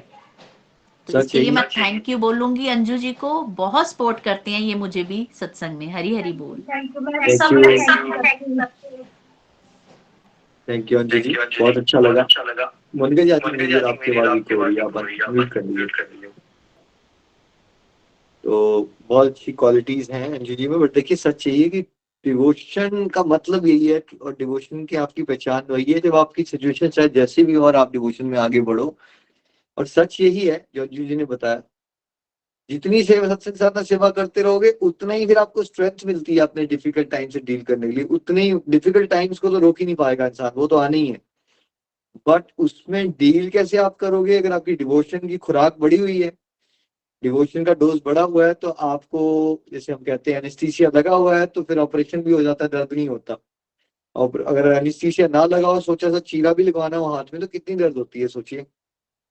तो सच इसके है लिए ये। मैं थैंक यू बोलूंगी अंजू जी को, बहुत सपोर्ट करते हैं ये मुझे भी सत्संग में। हरी हरी बोल। Thank you. मैं थैंक सब यू, में thank you. Thank you Anju ji, बहुत अच्छा लगा। मोनिका जी, आई थिंक मुझे आपकी आवाज को रही है, आप म्यूट कर लीजिए। तो बहुत अच्छी क्वालिटीज हैं अंजू जी में, बट देखिए सच यही है कि डिवोशन का मतलब यही है और डिवोशन की आपकी पहचान वही है जब आपकी सिचुएशन चाहे जैसे भी हो और आप डिवोशन में आगे बढ़ो। और सच यही है जो अंजू जी ने बताया, जितनी सेवा सत्संग साधना सेवा करते रहोगे उतना ही फिर आपको स्ट्रेंथ मिलती है अपने डिफिकल्ट टाइम से डील करने के लिए। उतने ही डिफिकल्ट टाइम्स को तो रोक ही नहीं पाएगा इंसान, वो तो आने ही है, बट उसमें डील कैसे आप करोगे? अगर आपकी डिवोशन की खुराक बढ़ी हुई है, डिवोशन का डोज बढ़ा हुआ है, तो आपको जैसे हम कहते हैं एनेस्थीसिया लगा हुआ है, तो फिर ऑपरेशन भी हो जाता है, दर्द नहीं होता। और अगर एनेस्थीसिया ना लगा हो, सोचा सा चीरा भी लगवाना हो हाथ में, तो कितनी दर्द होती है सोचिए।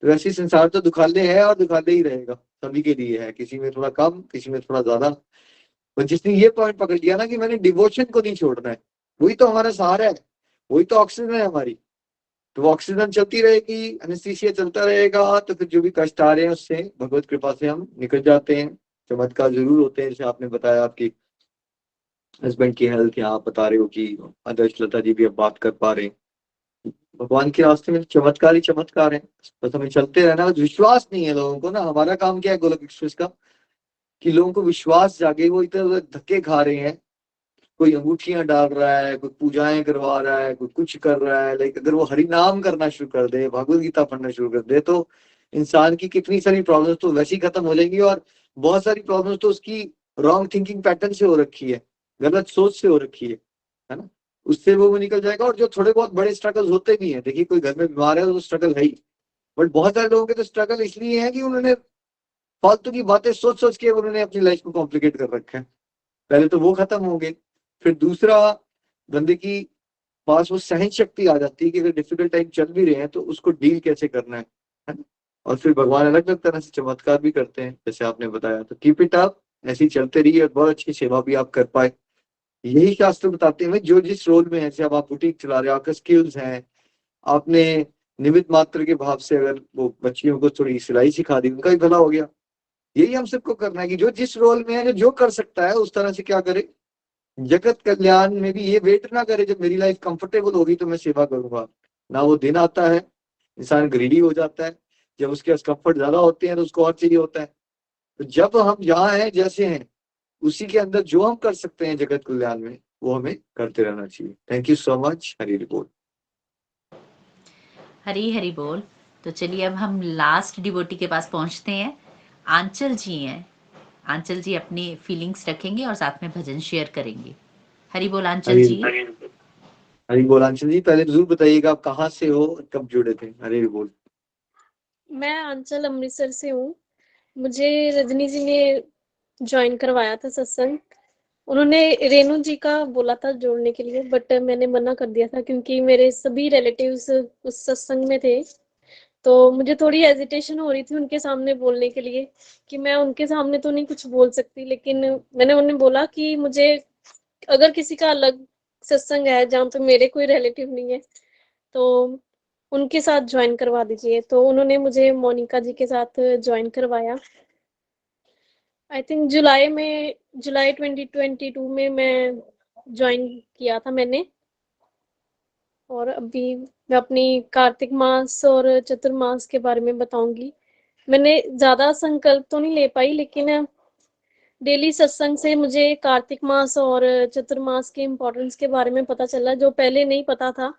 तो वैसे संसार तो दुखाले है और दुखाले ही रहेगा, सभी के लिए है, किसी में थोड़ा कम, किसी में थोड़ा ज्यादा। पर जिसने ये पॉइंट पकड़ लिया ना कि मैंने डिवोशन को नहीं छोड़ना है, वही तो हमारा सहारा है, वही तो ऑक्सीजन है हमारी। तो वो ऑक्सीजन चलती रहेगी, एनेस्थीसिया चलता रहेगा, तो फिर जो भी कष्ट आ रहे हैं उससे भगवत कृपा से हम निकल जाते हैं। चमत्कार जरूर होते हैं, जैसे आपने बताया आपकी हस्बैंड की हेल्थ, यहाँ आप बता रहे हो कि आदर्श लता जी भी अब बात कर पा रहे हैं। भगवान के रास्ते में चमत्कार ही चमत्कार है, बस हमें चलते रहना। विश्वास नहीं है लोगों को ना, हमारा काम क्या है गोलोक एक्सप्रेस का, कि लोगों को विश्वास जागे। वो इधर उधर धक्के खा रहे हैं, कोई अंगूठियां डाल रहा है, कोई पूजाएं करवा रहा है, कोई कुछ कर रहा है। लाइक अगर वो हरि नाम करना शुरू कर दे, भगवत गीता पढ़ना शुरू कर दे, तो इंसान की कितनी सारी प्रॉब्लम्स तो वैसे ही खत्म हो जाएंगी। और बहुत सारी प्रॉब्लम्स तो उसकी रॉन्ग थिंकिंग पैटर्न से हो रखी है, गलत सोच से हो रखी है ना, उससे वो निकल जाएगा। और जो थोड़े बहुत बड़े स्ट्रगल्स होते भी हैं, देखिए कोई घर में बीमार है तो स्ट्रगल है ही, बट बहुत सारे लोगों के तो स्ट्रगल इसलिए है कि उन्होंने फालतू की बातें सोच सोच के उन्होंने अपनी लाइफ को कॉम्प्लिकेट कर रखा है। पहले तो वो खत्म हो गए, फिर दूसरा बंदे की पास वो सहन शक्ति आ जाती है कि अगर डिफिकल्ट टाइम चल भी रहे हैं तो उसको डील कैसे करना है ना? और फिर भगवान अलग अलग तरह से चमत्कार भी करते हैं, जैसे आपने बताया। तो कीप इट अप, ऐसी चलते रहिए और बहुत अच्छी सेवा भी आप कर पाए। यही शास्त्र बताते हैं जो जिस रोल में है, जैसे अब आप बुटीक चला रहे हो, आपका स्किल्स हैं, आपने निमित्त मात्र के भाव से अगर वो बच्चियों को थोड़ी सिलाई सिखा दी, उनका ही भला हो गया। यही हम सबको करना है कि जो जिस रोल में है, जो कर सकता है उस तरह से क्या करे, जगत कल्याण में भी ये वेट ना करे जब मेरी लाइफ कंफर्टेबल होगी तो मैं सेवा करूंगा ना। वो दिन आता है, इंसान ग्रीडी हो जाता है, जब उसके पास कंफर्ट ज्यादा होते हैं तो उसको और चाहिए होता है। तो जब हम जहाँ हैं जैसे हैं, उसी के अंदर जो हम कर सकते हैं जगत कल्याण में, वो हमें करते रहना चाहिए। Thank you so much. Hari बोल। हरी हरी बोल। तो चलिए अब हम लास्ट डिवोटी के पास पहुंचते हैं। आंचल जी हैं, आंचल जी अपनी फीलिंग्स रखेंगे और साथ में भजन शेयर करेंगे। हरी बोल आंचल जी। हरी बोल आंचल जी, पहले जरूर बताइएगा आप कहाँ से हो और कब जुड़े थे। हरी बोल। मैं आंचल अमृतसर से हूँ। मुझे रजनी जी ने ज्वाइन करवाया था सत्संग। उन्होंने रेणु जी का बोला था जोड़ने के लिए, बट मैंने मना कर दिया था क्योंकि मेरे सभी रिलेटिव्स उस सत्संग में थे। तो मुझे थोड़ी हेजिटेशन हो रही थी उनके सामने बोलने के लिए कि मैं उनके सामने तो नहीं कुछ बोल सकती, लेकिन मैंने उन्हें बोला कि मुझे अगर किसी का अलग सत्संग है जहाँ पे मेरे कोई रिलेटिव नहीं है तो उनके साथ ज्वाइन करवा दीजिए। तो उन्होंने मुझे मोनिका जी के साथ ज्वाइन करवाया। आई थिंक जुलाई 2022 में मैं ज्वाइन किया था मैंने। और अभी मैं अपनी कार्तिक मास और चतुर्मास के बारे में बताऊंगी। मैंने ज्यादा संकल्प तो नहीं ले पाई, लेकिन डेली सत्संग से मुझे कार्तिक मास और चतुर्मास के इम्पोर्टेंस के बारे में पता चला, जो पहले नहीं पता था।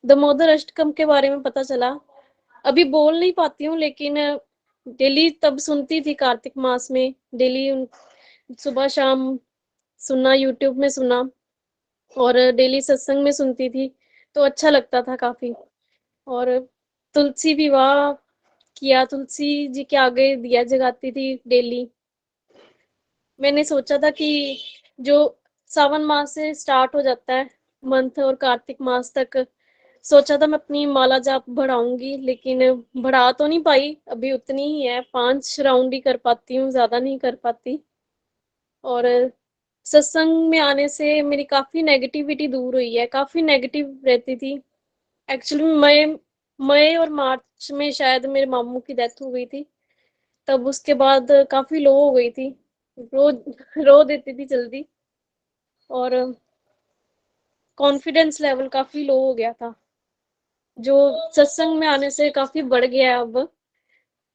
दामोदर अष्टकम के बारे में पता चला। अभी बोल नहीं पाती हूँ, लेकिन डेली तब सुनती थी कार्तिक मास में, डेली सुबह शाम सुनना, यूट्यूब में सुना और डेली सत्संग में सुनती थी, तो अच्छा लगता था काफी। और तुलसी विवाह किया, तुलसी जी के आगे दिया जगाती थी डेली। मैंने सोचा था कि जो सावन मास से स्टार्ट हो जाता है मंथ और कार्तिक मास तक, सोचा था मैं अपनी माला जाप बढ़ाऊंगी, लेकिन बढ़ा तो नहीं पाई, अभी उतनी ही है, 5 राउंड ही कर पाती हूँ, ज्यादा नहीं कर पाती। और सत्संग में आने से मेरी काफी नेगेटिविटी दूर हुई है, काफी नेगेटिव रहती थी। एक्चुअली मई और मार्च में शायद मेरे मामू की डेथ हो गई थी, तब उसके बाद काफी लो हो गई थी, रो रो देती थी जल्दी, और कॉन्फिडेंस लेवल काफी लो हो गया था, जो सत्संग में आने से काफी बढ़ गया है अब।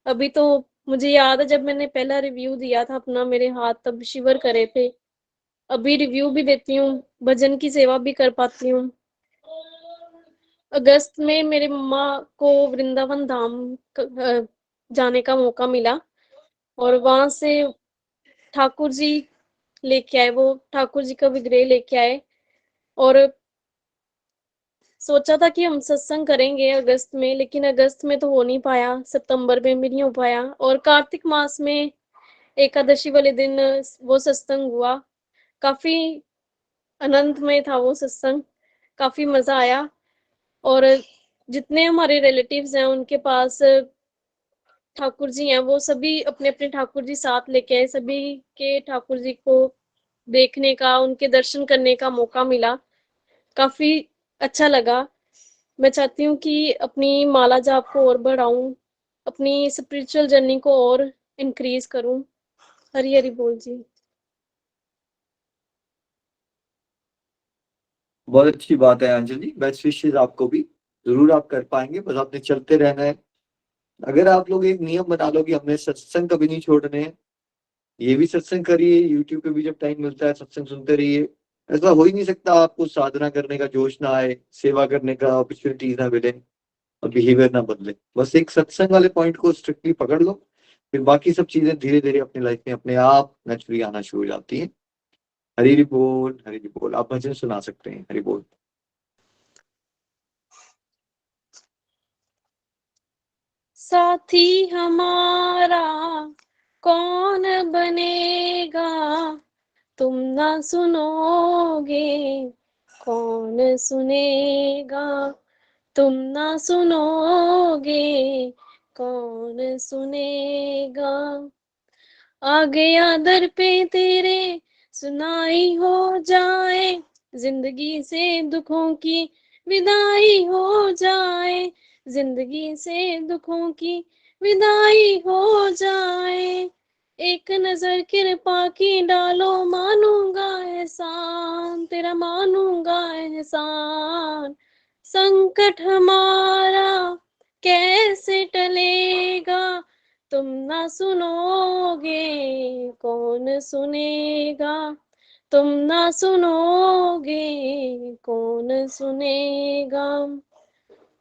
अभी तो मुझे याद है जब मैंने पहला रिव्यू दिया था अपना, मेरे हाथ तब शिवर करे थे। अभी रिव्यू भी देती हूँ, भजन की सेवा भी कर पाती हूँ। अगस्त में मेरे मम्मा को वृंदावन धाम जाने का मौका मिला, और वहां से ठाकुर जी लेके आए, वो ठाकुर जी का विग्रह लेके आए, और सोचा था कि हम सत्संग करेंगे अगस्त में, लेकिन अगस्त में तो हो नहीं पाया, सितंबर में भी नहीं हो पाया। और कार्तिक मास में एकादशी वाले दिन वो सत्संग हुआ, काफी आनंदमय था वो सत्संग, काफी मजा आया। और जितने हमारे रिलेटिव्स हैं उनके पास ठाकुर जी हैं, वो सभी अपने अपने ठाकुर जी साथ लेके आए, सभी के ठाकुर जी को देखने का, उनके दर्शन करने का मौका मिला, काफी अच्छा लगा। मैं चाहती हूँ कि अपनी माला जाप को और बढ़ाऊं, अपनी स्पिरिचुअल जर्नी को और इंक्रीज करूं। हरी हरी बोल जी। बहुत अच्छी बात है अंजलि, बेस्ट विशेस आपको भी, जरूर आप कर पाएंगे, बस आपने चलते रहना है। अगर आप लोग एक नियम बना लो कि हमने सत्संग कभी नहीं छोड़ने हैं, ये भी सत्संग करिए, यूट्यूब पे भी जब टाइम मिलता है सत्संग सुनते रहिए, ऐसा हो ही नहीं सकता आपको साधना करने का जोश ना आए, सेवा करने का अपॉर्चुनिटीज ना मिले और बिहेवियर ना बदले। बस एक सत्संग वाले पॉइंट को स्ट्रिक्टली पकड़ लो, फिर बाकी सब चीजें धीरे धीरे अपनी लाइफ में अपने आप नेचुरली आना शुरू हो जाती हैं। हरी बोल, हरी बोल। आप भजन सुना सकते हैं। हरी बोल। साथी हमारा कौन बनेगा, तुम ना सुनोगे कौन सुनेगा, तुम ना सुनोगे कौन सुनेगा। आ गया दर पे तेरे सुनाई हो जाए, जिंदगी से दुखों की विदाई हो जाए, जिंदगी से दुखों की विदाई हो जाए। एक नजर कृपा की डालो, मानूंगा एहसान तेरा, मानूंगा एहसान। संकट हमारा कैसे टलेगा, तुम ना सुनोगे कौन सुनेगा, तुम ना सुनोगे कौन सुनेगा।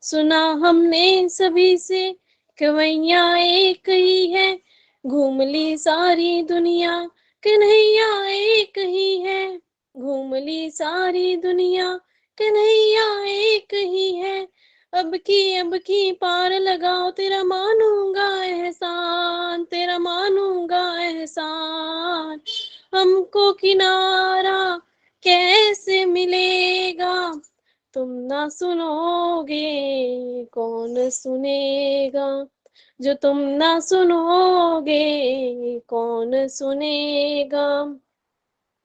सुना हमने सभी से कन्हैया एक ही है, घूम ली सारी दुनिया कन्हैया एक ही है, घूम ली सारी दुनिया कन्हैया एक ही है। अब की पार लगाओ, तेरा मानूंगा एहसान तेरा, मानूंगा एहसान। हमको किनारा कैसे मिलेगा, तुम ना सुनोगे कौन सुनेगा, जो तुम ना सुनोगे कौन सुनेगा।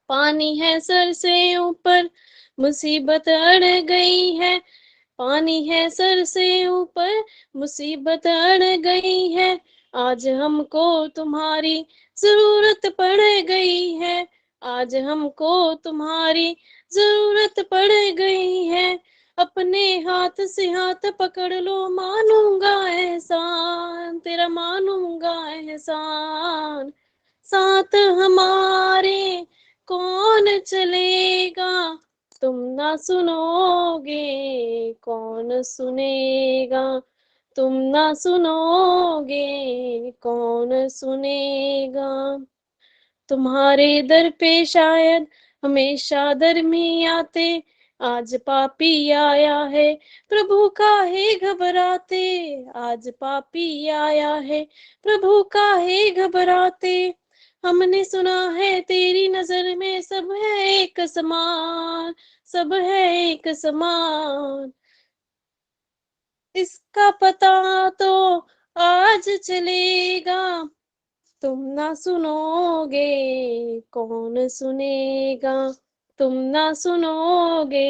पानी है सर से ऊपर मुसीबत अड़ गई है, पानी है सर से ऊपर मुसीबत अड़ गई है। आज हमको तुम्हारी जरूरत पड़ गई है, आज हमको तुम्हारी जरूरत पड़ गई है। अपने हाथ से हाथ पकड़ लो, मानूंगा एहसान तेरा, मानूंगा एहसान। साथ हमारे कौन चलेगा, तुम ना सुनोगे कौन सुनेगा, तुम ना सुनोगे कौन सुनेगा। तुम्हारे दर पे शायद हमेशा धर्मी आते, आज पापी आया है प्रभु काहे घबराते। आज पापी आया है प्रभु काहे घबराते। हमने सुना है तेरी नजर में सब है एक समान, सब है एक समान। इसका पता तो आज चलेगा, तुम ना सुनोगे कौन सुनेगा। तुम ना सुनोगे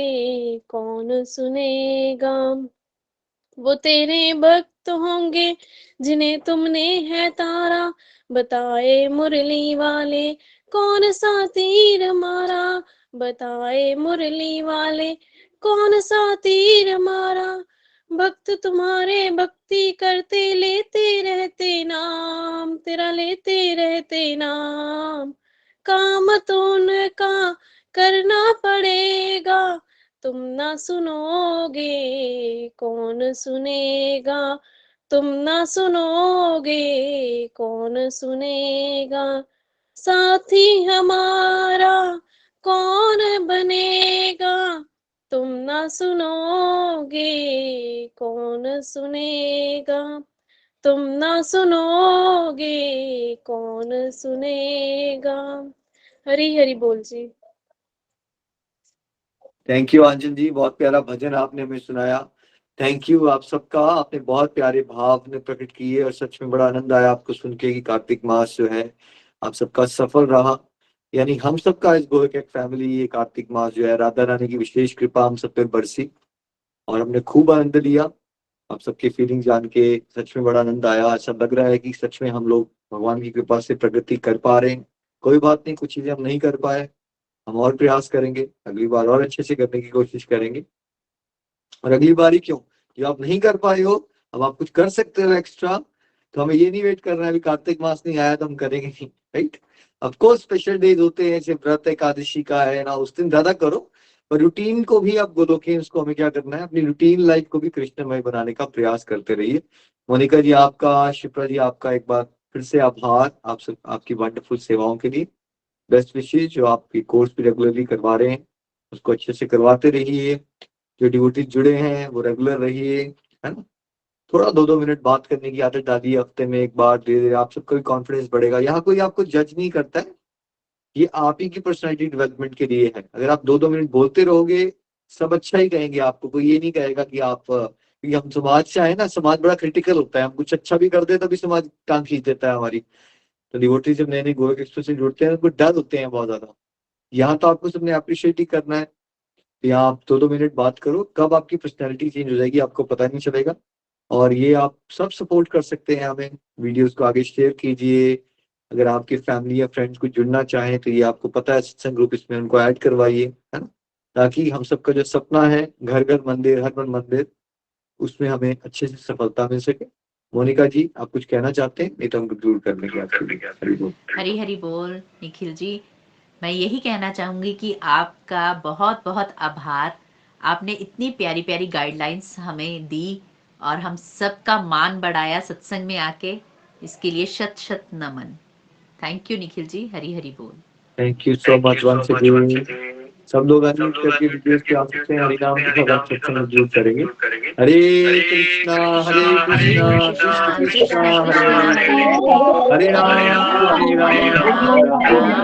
कौन सुनेगा। वो तेरे भक्त होंगे जिन्हें तुमने है तारा, बताए मुरली वाले कौन सा तीर मारा। बताए मुरली वाले कौन सा तीर मारा। भक्त तुम्हारे भक्ति करते लेते रहते नाम, तेरा लेते रहते नाम। काम तो उनका करना पड़ेगा, तुम ना सुनोगे कौन सुनेगा। तुम ना सुनोगे कौन सुनेगा। साथी हमारा कौन बनेगा, तुम ना सुनोगे कौन सुनेगा। तुम ना सुनोगे कौन सुनेगा। हरी हरी बोल जी। थैंक यू आंचल जी, बहुत प्यारा भजन आपने हमें सुनाया। थैंक यू आप सबका, आपने बहुत प्यारे भाव ने प्रकट किए और सच में बड़ा आनंद आया आपको सुन के कि कार्तिक मास जो है आप सबका सफल रहा। यानी हम सबका इस गोलोक एक फैमिली ये कार्तिक मास जो है राधा रानी की विशेष कृपा हम सब पे बरसी और हमने खूब आनंद लिया। आप सबके फीलिंग जान के सच में बड़ा आनंद आया। ऐसा लग रहा है कि सच में हम लोग भगवान की कृपा से प्रगति कर पा रहे हैं। कोई बात नहीं, कुछ चीजें हम नहीं कर पाए, हम और प्रयास करेंगे, अगली बार और अच्छे से करने की कोशिश करेंगे। और अगली बार ही क्यों, जो आप नहीं कर पाए हो अब आप कुछ कर सकते हो एक्स्ट्रा, तो हमें ये नहीं वेट करना है अभी कार्तिक मास नहीं आया तो हम करेंगे नहीं, right. Of course special days होते हैं जैसे व्रत एकादशी का है ना, उस दिन ज्यादा करो, पर रूटीन को भी आप गोलोकें उसको हमें क्या करना है, अपनी रूटीन लाइफ को भी कृष्णमय बनाने का प्रयास करते रहिए। मोनिका जी आपका, शिप्रा जी आपका एक बार फिर से आभार आप सब आपकी वंडरफुल सेवाओं के लिए। बेस्ट विशेष, जो आपकी कोर्स भी रेगुलरली करवा रहे हैं उसको अच्छे से करवाते रहिए। जो डिवोटीज जुड़े हैं वो रेगुलर रहिए, है ना। थोड़ा 2-2 मिनट बात करने की आदत डालिए हफ्ते में एक बार, धीरे धीरे आप सबका भी कॉन्फिडेंस बढ़ेगा। यहाँ कोई आपको जज नहीं करता है, ये आप ही की पर्सनैलिटी डेवलपमेंट के लिए है। अगर आप 2-2 मिनट बोलते रहोगे सब अच्छा ही कहेंगे आपको, कोई ये नहीं कहेगा कि आप, क्योंकि हम समाज से आए ना, समाज बड़ा क्रिटिकल होता है, हम कुछ अच्छा भी कर दे तभी समाज टांग खींच देता है हमारी। तो डिवोटी जब नए नए गोलोक एक्सप्रेस से जुड़ते हैं उनको डर होते हैं बहुत ज्यादा। यहाँ तो आपको सबने अप्रिशिएट ही करना है। यहाँ आप 2-2 मिनट बात करो, कब आपकी पर्सनैलिटी चेंज हो जाएगी आपको पता नहीं चलेगा। और ये आप सब सपोर्ट कर सकते हैं हमें, वीडियोस को आगे शेयर कीजिए। अगर आपके फैमिली या फ्रेंड्स को जुड़ना चाहें तो ये आपको पता है सत्संग ग्रुप, इसमें उनको ऐड करवाइए, है ना, ताकि हम सबका जो सपना है घर घर मंदिर हर मन मंदिर, उसमें हमें अच्छे से सफलता मिल सके। मोनिका जी आप कुछ कहना चाहते हैं, नहीं तो हम कंक्लूड कर लेंगे आपके। हरी हरी बोल निखिल जी। मैं यही कहना चाहूंगी कि आपका बहुत बहुत आभार, आपने इतनी प्यारी प्यारी गाइडलाइंस हमें दी और हम सबका मान बढ़ाया सत्संग में आके, इसके लिए शत शत नमन। Thank you Nikhil ji. हरी हरी बोल। Thank you so much once again. सब लोग अनम्यूट करके वीडियोस पे आ सकते हैं, हरि नाम की भगवान सत्संग में जुड़ करेंगे। हरे कृष्णा कृष्ण कृष्ण हरे हरे, हरे राम